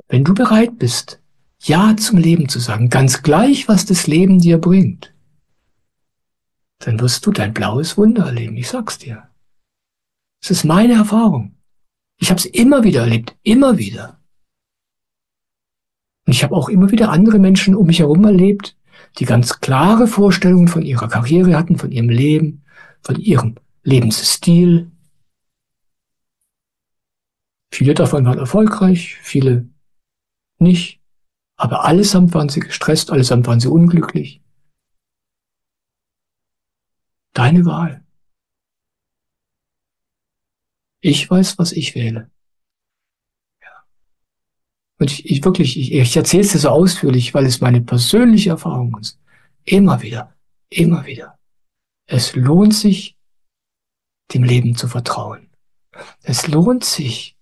Wenn du bereit bist, Ja zum Leben zu sagen, ganz gleich, was das Leben dir bringt, dann wirst du dein blaues Wunder erleben. Ich sag's dir. Es ist meine Erfahrung. Ich habe es immer wieder erlebt, immer wieder. Und ich habe auch immer wieder andere Menschen um mich herum erlebt, die ganz klare Vorstellungen von ihrer Karriere hatten, von ihrem Leben, von ihrem Lebensstil. Viele davon waren erfolgreich, viele nicht. Aber allesamt waren sie gestresst, allesamt waren sie unglücklich. Deine Wahl. Ich weiß, was ich wähle. Und ich erzähle es dir so ausführlich, weil es meine persönliche Erfahrung ist. Immer wieder, immer wieder. Es lohnt sich, dem Leben zu vertrauen. Es lohnt sich,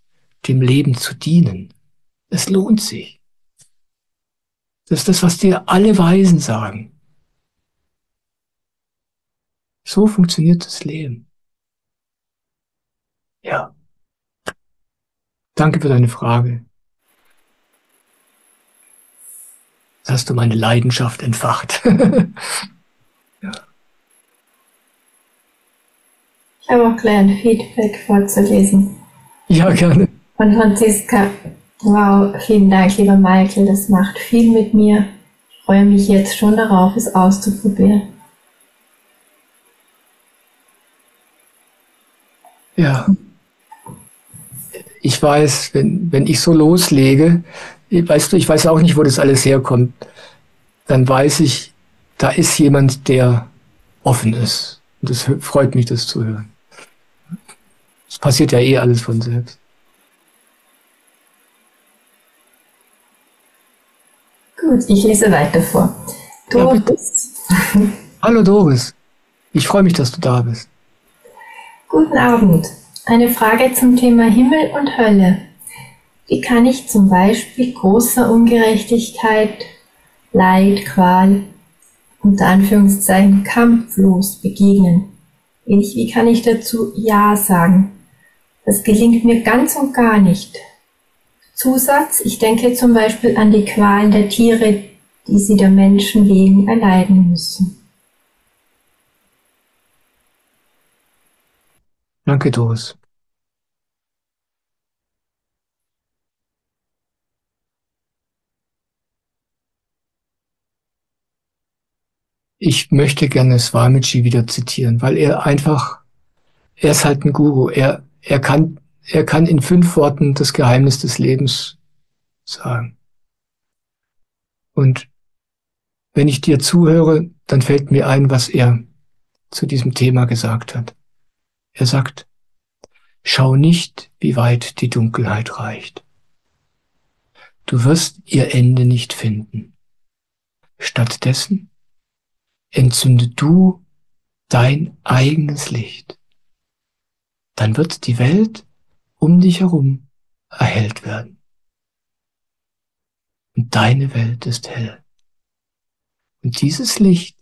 dem Leben zu dienen. Es lohnt sich. Das ist das, was dir alle Weisen sagen. So funktioniert das Leben. Ja. Danke für deine Frage. Jetzt hast du meine Leidenschaft entfacht. Ja. Ich habe auch gleich ein Feedback vorzulesen. Ja, gerne. Von Franziska. Wow, vielen Dank, lieber Michael. Das macht viel mit mir. Ich freue mich jetzt schon darauf, es auszuprobieren. Ja. Ich weiß, wenn ich so loslege, weißt du, ich weiß auch nicht, wo das alles herkommt, dann weiß ich, da ist jemand, der offen ist. Und das freut mich, das zu hören. Es passiert ja eh alles von selbst. Gut, ich lese weiter vor. Doris. Ja, hallo Doris. Ich freue mich, dass du da bist. Guten Abend. Eine Frage zum Thema Himmel und Hölle. Wie kann ich zum Beispiel großer Ungerechtigkeit, Leid, Qual, unter Anführungszeichen kampflos begegnen? Wie kann ich dazu Ja sagen? Das gelingt mir ganz und gar nicht. Zusatz, ich denke zum Beispiel an die Qualen der Tiere, die sie der Menschen wegen erleiden müssen. Danke, Doris. Ich möchte gerne Swamiji wieder zitieren, weil er ist halt ein Guru. Er kann in 5 Worten das Geheimnis des Lebens sagen. Und wenn ich dir zuhöre, dann fällt mir ein, was er zu diesem Thema gesagt hat. Er sagt, schau nicht, wie weit die Dunkelheit reicht. Du wirst ihr Ende nicht finden. Stattdessen entzünde du dein eigenes Licht. Dann wird die Welt um dich herum erhellt werden. Und deine Welt ist hell. Und dieses Licht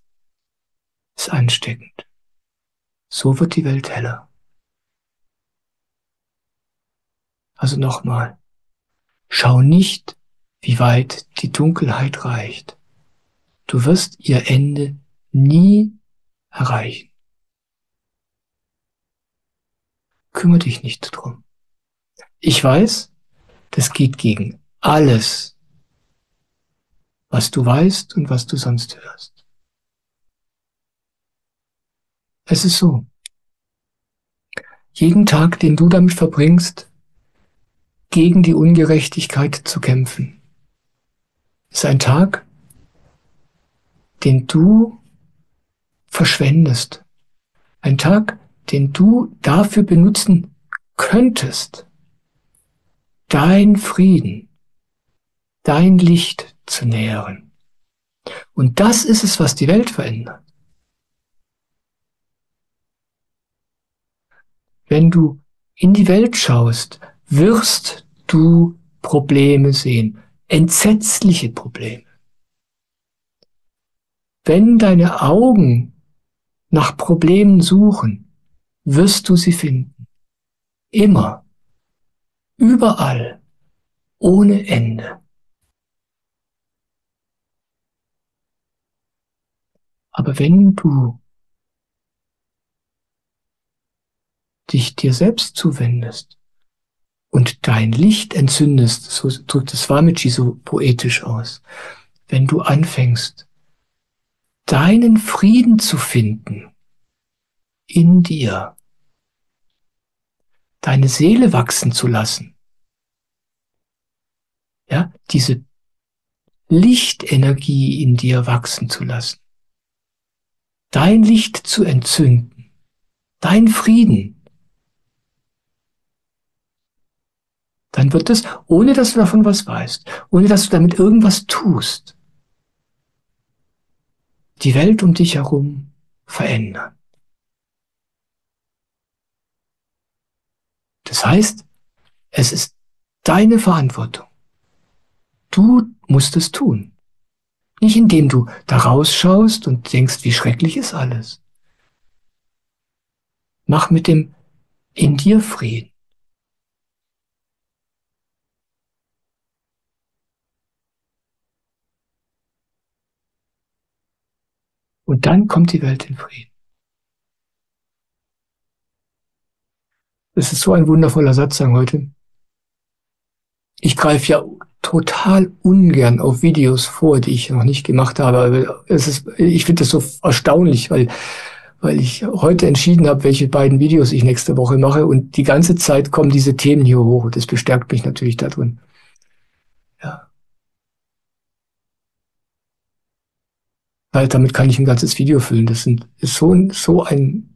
ist ansteckend. So wird die Welt heller. Also nochmal, schau nicht, wie weit die Dunkelheit reicht. Du wirst ihr Ende nie erreichen. Kümmere dich nicht drum. Ich weiß, das geht gegen alles, was du weißt und was du sonst hörst. Es ist so. Jeden Tag, den du damit verbringst, gegen die Ungerechtigkeit zu kämpfen, ist ein Tag, den du verschwendest. Ein Tag, den du dafür benutzen könntest, dein Frieden, dein Licht zu nähren. Und das ist es, was die Welt verändert. Wenn du in die Welt schaust, wirst du Probleme sehen, entsetzliche Probleme. Wenn deine Augen nach Problemen suchen, wirst du sie finden. Immer, überall, ohne Ende. Aber wenn du dich dir selbst zuwendest und dein Licht entzündest, so drückt es Swamiji so poetisch aus, wenn du anfängst, deinen Frieden zu finden in dir, deine Seele wachsen zu lassen, ja, diese Lichtenergie in dir wachsen zu lassen, dein Licht zu entzünden, dein Frieden, dann wird es, ohne dass du davon was weißt, ohne dass du damit irgendwas tust, die Welt um dich herum verändern. Das heißt, es ist deine Verantwortung. Du musst es tun. Nicht indem du da rausschaust und denkst, wie schrecklich ist alles. Mach mit dem in dir Frieden. Und dann kommt die Welt in Frieden. Das ist so ein wundervoller Satzang heute. Ich greife ja total ungern auf Videos vor, die ich noch nicht gemacht habe. Aber ich finde das so erstaunlich, weil ich heute entschieden habe, welche beiden Videos ich nächste Woche mache. Und die ganze Zeit kommen diese Themen hier hoch. Das bestärkt mich natürlich darin. Ja. Weil damit kann ich ein ganzes Video füllen. Das ist so ein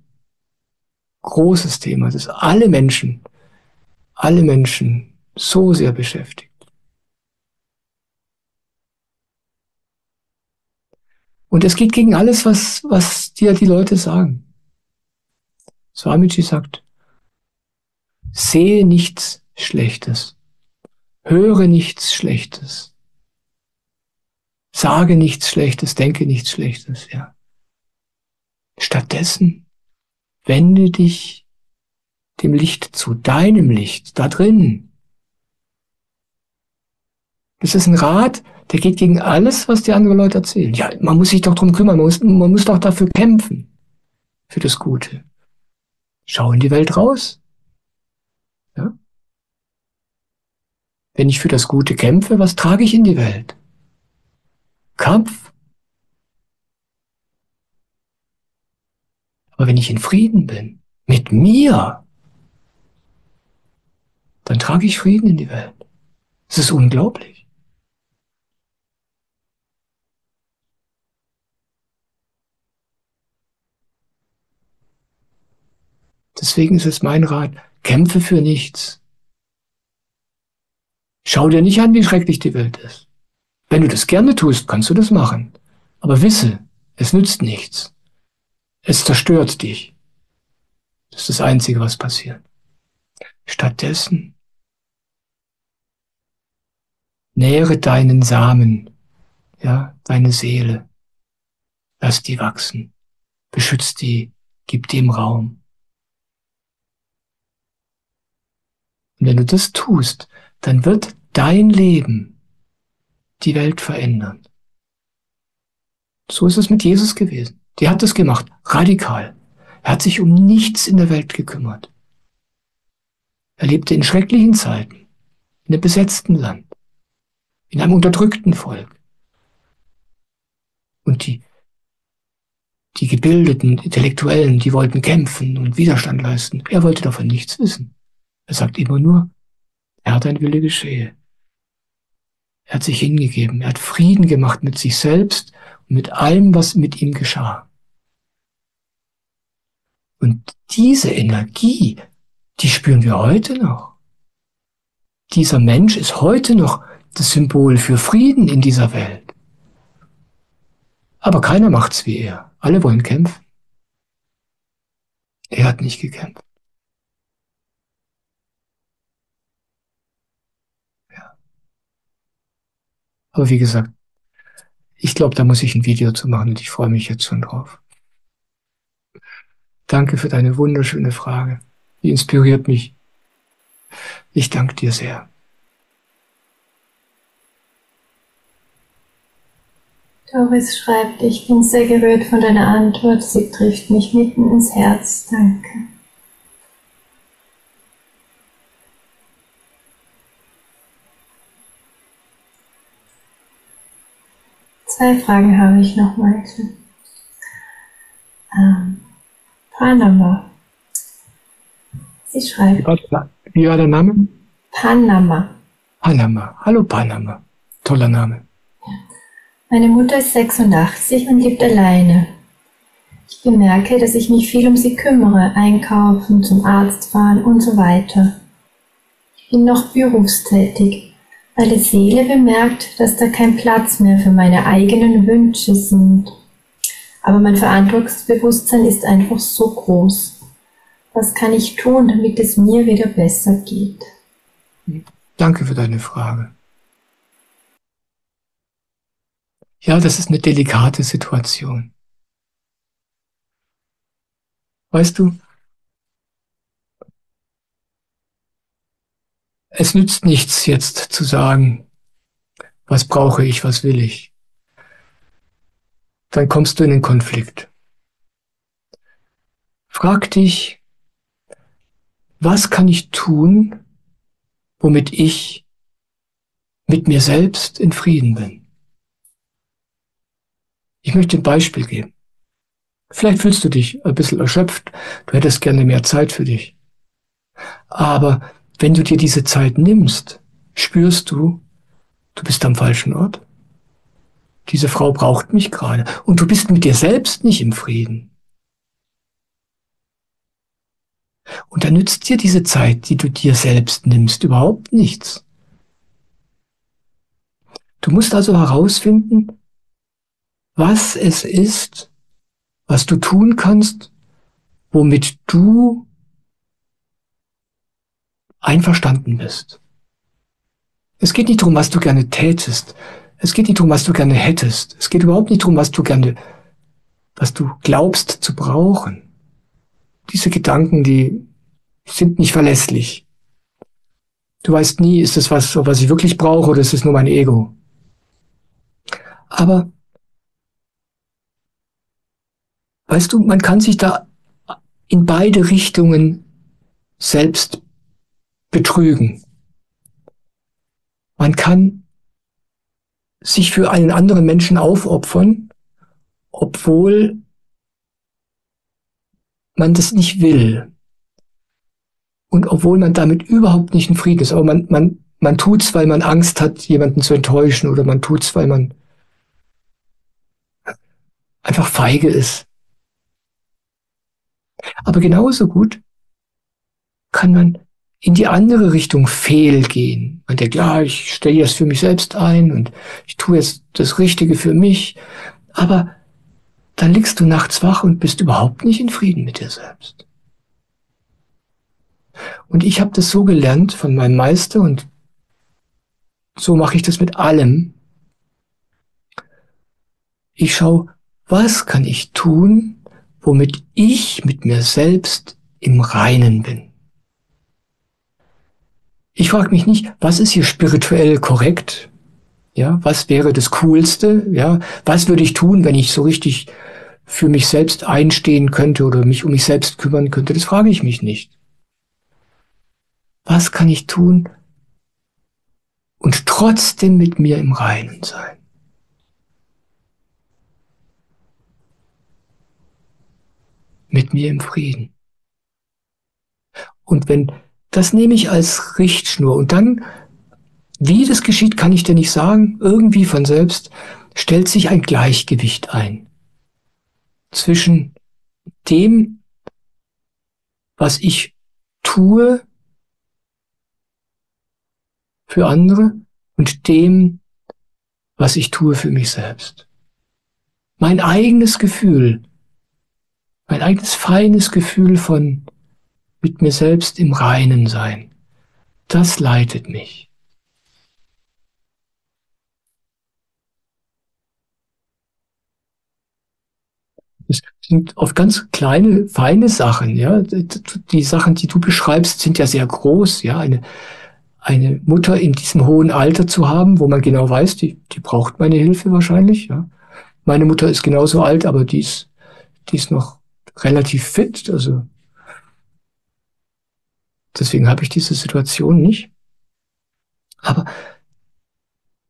großes Thema, das alle Menschen so sehr beschäftigt. Und es geht gegen alles, was dir die Leute sagen. Swamiji sagt, sehe nichts Schlechtes, höre nichts Schlechtes, sage nichts Schlechtes, denke nichts Schlechtes, ja. Stattdessen wende dich dem Licht zu, deinem Licht, da drin. Das ist ein Rat, der geht gegen alles, was die anderen Leute erzählen. Ja, man muss sich doch drum kümmern, man muss doch dafür kämpfen, für das Gute. Schau in die Welt raus. Ja? Wenn ich für das Gute kämpfe, was trage ich in die Welt? Kampf. Aber wenn ich in Frieden bin, mit mir, dann trage ich Frieden in die Welt. Das ist unglaublich. Deswegen ist es mein Rat, kämpfe für nichts. Schau dir nicht an, wie schrecklich die Welt ist. Wenn du das gerne tust, kannst du das machen. Aber wisse, es nützt nichts. Es zerstört dich. Das ist das Einzige, was passiert. Stattdessen nähre deinen Samen, ja, deine Seele. Lass die wachsen. Beschütz die, gib dem Raum. Und wenn du das tust, dann wird dein Leben die Welt verändern. So ist es mit Jesus gewesen. Der hat das gemacht, radikal. Er hat sich um nichts in der Welt gekümmert. Er lebte in schrecklichen Zeiten, in einem besetzten Land, in einem unterdrückten Volk. Und die gebildeten Intellektuellen, die wollten kämpfen und Widerstand leisten. Er wollte davon nichts wissen. Er sagt immer nur, er hat ein Wille geschehe. Er hat sich hingegeben. Er hat Frieden gemacht mit sich selbst und mit allem, was mit ihm geschah. Und diese Energie, die spüren wir heute noch. Dieser Mensch ist heute noch das Symbol für Frieden in dieser Welt. Aber keiner macht's wie er. Alle wollen kämpfen. Er hat nicht gekämpft. Ja. Aber wie gesagt, ich glaube, da muss ich ein Video zu machen und ich freue mich jetzt schon drauf. Danke für deine wunderschöne Frage. Die inspiriert mich. Ich danke dir sehr. Doris schreibt, ich bin sehr gerührt von deiner Antwort. Sie trifft mich mitten ins Herz. Danke. Zwei Fragen habe ich noch, Michael. Panama. Sie schreibt. Wie war der Name? Panama. Panama. Hallo Panama. Toller Name. Meine Mutter ist 86 und lebt alleine. Ich bemerke, dass ich mich viel um sie kümmere, einkaufen, zum Arzt fahren und so weiter. Ich bin noch berufstätig. Meine Seele bemerkt, dass da kein Platz mehr für meine eigenen Wünsche sind. Aber mein Verantwortungsbewusstsein ist einfach so groß. Was kann ich tun, damit es mir wieder besser geht? Danke für deine Frage. Ja, das ist eine delikate Situation. Weißt du, es nützt nichts jetzt zu sagen, was brauche ich, was will ich. Dann kommst du in den Konflikt. Frag dich, was kann ich tun, womit ich mit mir selbst in Frieden bin? Ich möchte ein Beispiel geben. Vielleicht fühlst du dich ein bisschen erschöpft, du hättest gerne mehr Zeit für dich. Aber wenn du dir diese Zeit nimmst, spürst du, du bist am falschen Ort. Diese Frau braucht mich gerade. Und du bist mit dir selbst nicht im Frieden. Und dann nützt dir diese Zeit, die du dir selbst nimmst, überhaupt nichts. Du musst also herausfinden, was es ist, was du tun kannst, womit du einverstanden bist. Es geht nicht darum, was du gerne tätest. Es geht nicht darum, was du gerne hättest. Es geht überhaupt nicht darum, was du glaubst zu brauchen. Diese Gedanken, die sind nicht verlässlich. Du weißt nie, ist es was ich wirklich brauche, oder ist es nur mein Ego? Aber, weißt du, man kann sich da in beide Richtungen selbst betrügen. Man kann sich für einen anderen Menschen aufopfern, obwohl man das nicht will. Und obwohl man damit überhaupt nicht in Frieden ist. Aber man tut's, weil man Angst hat, jemanden zu enttäuschen, oder man tut's, weil man einfach feige ist. Aber genauso gut kann man in die andere Richtung fehlgehen. Man denkt, ja, ich stelle das für mich selbst ein und ich tue jetzt das Richtige für mich. Aber dann liegst du nachts wach und bist überhaupt nicht in Frieden mit dir selbst. Und ich habe das so gelernt von meinem Meister, und so mache ich das mit allem. Ich schaue, was kann ich tun, womit ich mit mir selbst im Reinen bin. Ich frage mich nicht, was ist hier spirituell korrekt? Ja, was wäre das Coolste? Ja, was würde ich tun, wenn ich so richtig für mich selbst einstehen könnte oder mich um mich selbst kümmern könnte? Das frage ich mich nicht. Was kann ich tun und trotzdem mit mir im Reinen sein? Mit mir im Frieden. Und das nehme ich als Richtschnur, und dann, wie das geschieht, kann ich dir nicht sagen. Irgendwie von selbst stellt sich ein Gleichgewicht ein zwischen dem, was ich tue für andere, und dem, was ich tue für mich selbst. Mein eigenes Gefühl, mein eigenes feines Gefühl von mit mir selbst im Reinen sein, das leitet mich. Es sind oft ganz kleine, feine Sachen, ja. Die Sachen, die du beschreibst, sind ja sehr groß, ja. Eine Mutter in diesem hohen Alter zu haben, wo man genau weiß, die braucht meine Hilfe wahrscheinlich, ja. Meine Mutter ist genauso alt, aber die ist noch relativ fit, also deswegen habe ich diese Situation nicht. Aber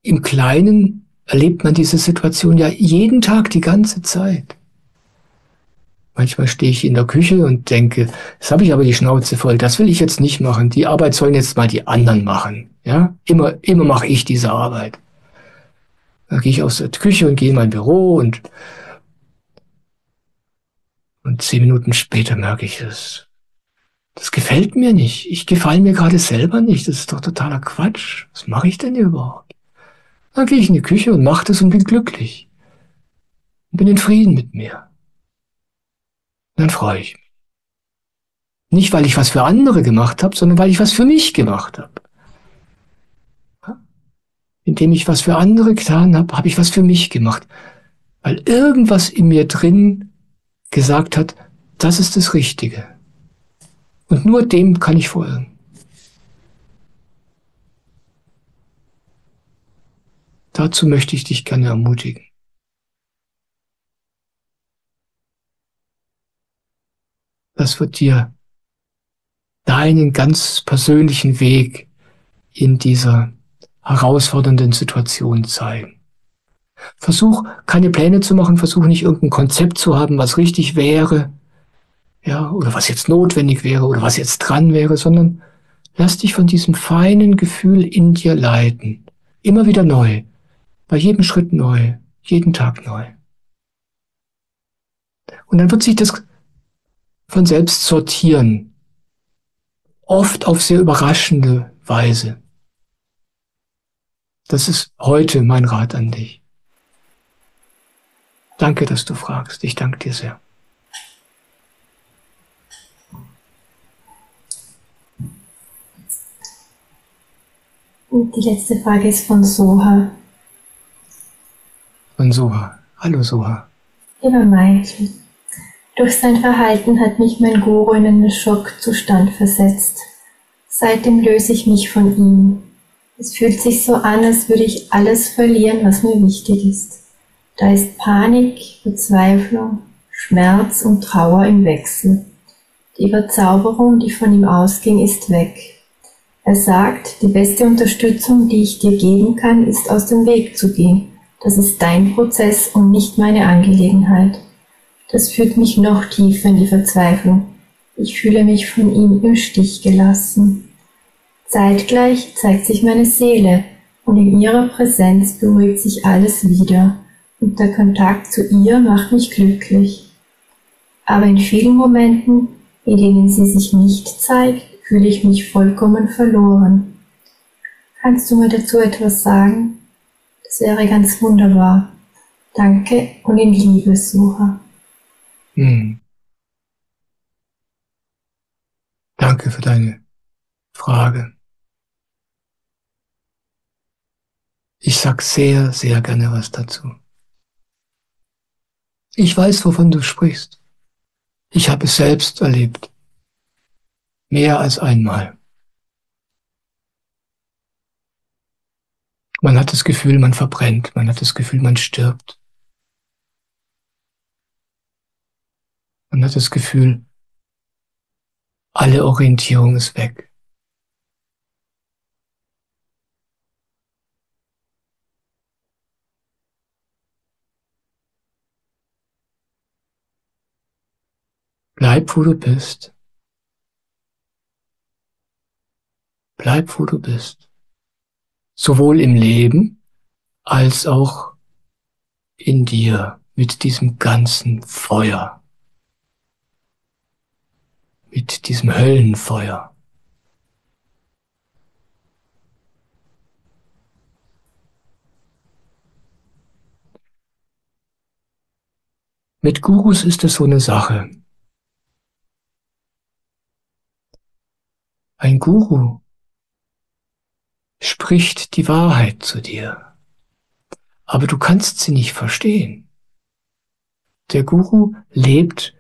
im Kleinen erlebt man diese Situation ja jeden Tag, die ganze Zeit. Manchmal stehe ich in der Küche und denke, jetzt habe ich aber die Schnauze voll, das will ich jetzt nicht machen. Die Arbeit sollen jetzt mal die anderen machen. Ja, immer mache ich diese Arbeit. Dann gehe ich aus der Küche und gehe in mein Büro, und 10 Minuten später merke ich es. Das gefällt mir nicht. Ich gefalle mir gerade selber nicht. Das ist doch totaler Quatsch. Was mache ich denn hier überhaupt? Dann gehe ich in die Küche und mache das und bin glücklich. Und bin in Frieden mit mir. Und dann freue ich mich. Nicht, weil ich was für andere gemacht habe, sondern weil ich was für mich gemacht habe. Indem ich was für andere getan habe, habe ich was für mich gemacht. Weil irgendwas in mir drin gesagt hat, das ist das Richtige. Und nur dem kann ich folgen. Dazu möchte ich dich gerne ermutigen. Das wird dir deinen ganz persönlichen Weg in dieser herausfordernden Situation zeigen. Versuch, keine Pläne zu machen, versuch nicht irgendein Konzept zu haben, was richtig wäre, ja, oder was jetzt notwendig wäre, oder was jetzt dran wäre, sondern lass dich von diesem feinen Gefühl in dir leiten. Immer wieder neu, bei jedem Schritt neu, jeden Tag neu. Und dann wird sich das von selbst sortieren, oft auf sehr überraschende Weise. Das ist heute mein Rat an dich. Danke, dass du fragst. Ich danke dir sehr. Und die letzte Frage ist von Soha. Von Soha. Hallo Soha. Lieber Michael, durch sein Verhalten hat mich mein Guru in einen Schockzustand versetzt. Seitdem löse ich mich von ihm. Es fühlt sich so an, als würde ich alles verlieren, was mir wichtig ist. Da ist Panik, Verzweiflung, Schmerz und Trauer im Wechsel. Die Verzauberung, die von ihm ausging, ist weg. Er sagt, die beste Unterstützung, die ich dir geben kann, ist aus dem Weg zu gehen. Das ist dein Prozess und nicht meine Angelegenheit. Das führt mich noch tiefer in die Verzweiflung. Ich fühle mich von ihm im Stich gelassen. Zeitgleich zeigt sich meine Seele und in ihrer Präsenz beruhigt sich alles wieder und der Kontakt zu ihr macht mich glücklich. Aber in vielen Momenten, in denen sie sich nicht zeigt, fühle ich mich vollkommen verloren. Kannst du mir dazu etwas sagen? Das wäre ganz wunderbar. Danke und in Liebe, Soha. Danke für deine Frage. Ich sag sehr, sehr gerne was dazu. Ich weiß, wovon du sprichst. Ich habe es selbst erlebt. Mehr als einmal. Man hat das Gefühl, man verbrennt. Man hat das Gefühl, man stirbt. Man hat das Gefühl, alle Orientierung ist weg. Bleib, wo du bist. Bleib, wo du bist. Sowohl im Leben als auch in dir mit diesem ganzen Feuer. Mit diesem Höllenfeuer. Mit Gurus ist es so eine Sache. Ein Guru spricht die Wahrheit zu dir, aber du kannst sie nicht verstehen. Der Guru lebt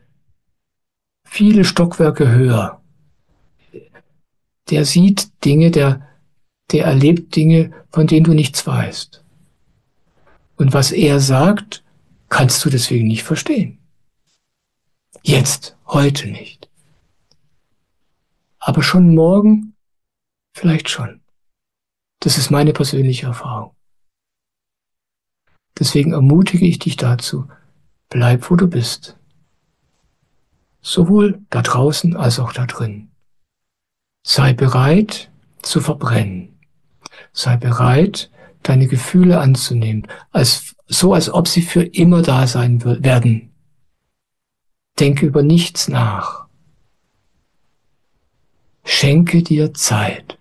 viele Stockwerke höher. Der sieht Dinge, der erlebt Dinge, von denen du nichts weißt. Und was er sagt, kannst du deswegen nicht verstehen. Jetzt, heute nicht. Aber schon morgen vielleicht schon. Das ist meine persönliche Erfahrung. Deswegen ermutige ich dich dazu, bleib, wo du bist. Sowohl da draußen als auch da drin. Sei bereit zu verbrennen. Sei bereit, deine Gefühle anzunehmen, als ob sie für immer da sein werden. Denke über nichts nach. Schenke dir Zeit.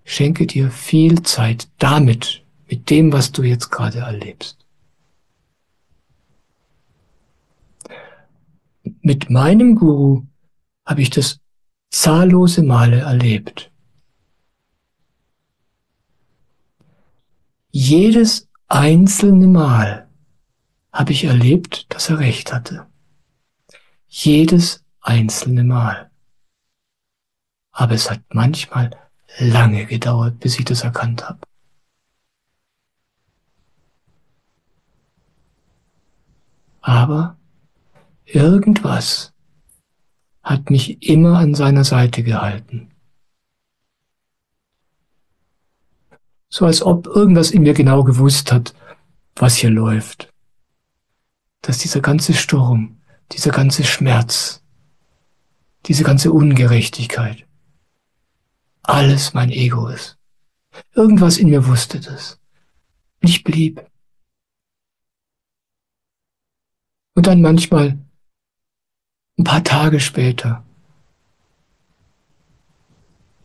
Schenke dir viel Zeit damit, mit dem, was du jetzt gerade erlebst. Mit meinem Guru habe ich das zahllose Male erlebt. Jedes einzelne Mal habe ich erlebt, dass er recht hatte. Jedes einzelne Mal. Aber es hat manchmal lange gedauert, bis ich das erkannt habe. Aber irgendwas hat mich immer an seiner Seite gehalten. So als ob irgendwas in mir genau gewusst hat, was hier läuft. Dass dieser ganze Sturm, dieser ganze Schmerz, diese ganze Ungerechtigkeit, alles mein Ego ist. Irgendwas in mir wusste das. Und ich blieb. Und dann manchmal, ein paar Tage später,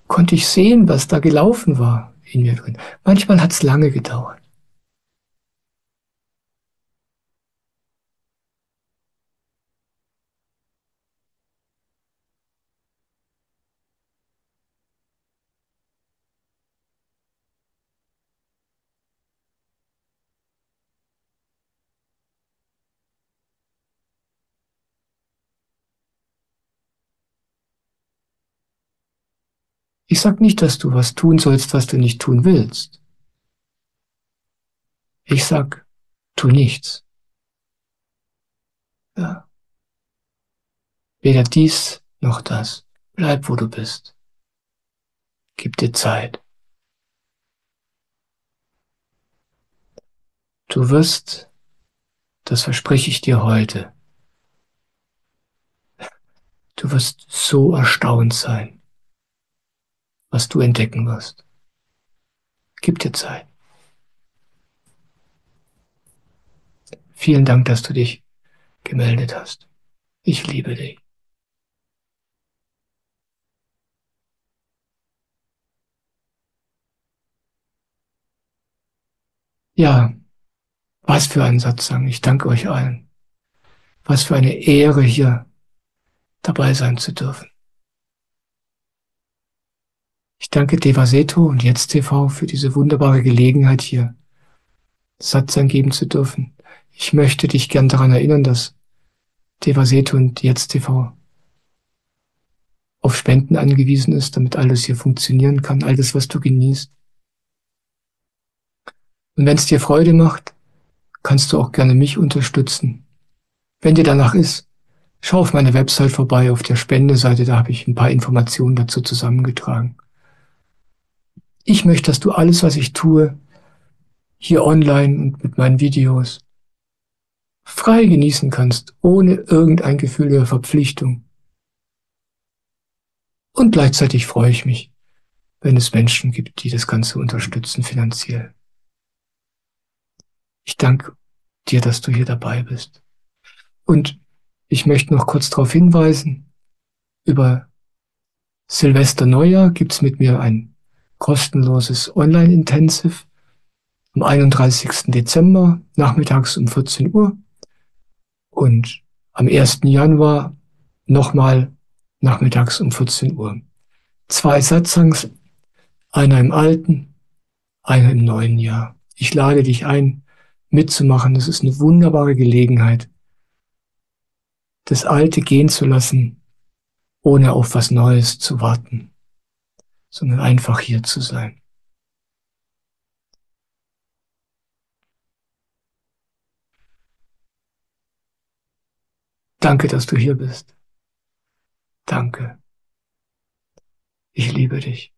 konnte ich sehen, was da gelaufen war in mir drin. Manchmal hat es lange gedauert. Ich sag nicht, dass du was tun sollst, was du nicht tun willst. Ich sag, tu nichts. Ja. Weder dies noch das. Bleib, wo du bist. Gib dir Zeit. Du wirst, das verspreche ich dir heute, du wirst so erstaunt sein, was du entdecken wirst. Gib dir Zeit. Vielen Dank, dass du dich gemeldet hast. Ich liebe dich. Ja, was für ein Satzang. Ich danke euch allen. Was für eine Ehre, hier dabei sein zu dürfen. Ich danke Devaseto und Jetzt TV für diese wunderbare Gelegenheit, hier Satzang geben zu dürfen. Ich möchte dich gern daran erinnern, dass Devaseto und Jetzt TV auf Spenden angewiesen ist, damit alles hier funktionieren kann, all das, was du genießt. Und wenn es dir Freude macht, kannst du auch gerne mich unterstützen. Wenn dir danach ist, schau auf meine Website vorbei, auf der Spendeseite, da habe ich ein paar Informationen dazu zusammengetragen. Ich möchte, dass du alles, was ich tue, hier online und mit meinen Videos, frei genießen kannst, ohne irgendein Gefühl der Verpflichtung. Und gleichzeitig freue ich mich, wenn es Menschen gibt, die das Ganze unterstützen finanziell. Ich danke dir, dass du hier dabei bist. Und ich möchte noch kurz darauf hinweisen, über Silvester Neujahr gibt's mit mir ein kostenloses Online-Intensive am 31. Dezember, nachmittags um 14 Uhr. Und am 1. Januar nochmal nachmittags um 14 Uhr. 2 Satsangs, einer im alten, einer im neuen Jahr. Ich lade dich ein, mitzumachen. Das ist eine wunderbare Gelegenheit, das Alte gehen zu lassen, ohne auf was Neues zu warten, sondern einfach hier zu sein. Danke, dass du hier bist. Danke. Ich liebe dich.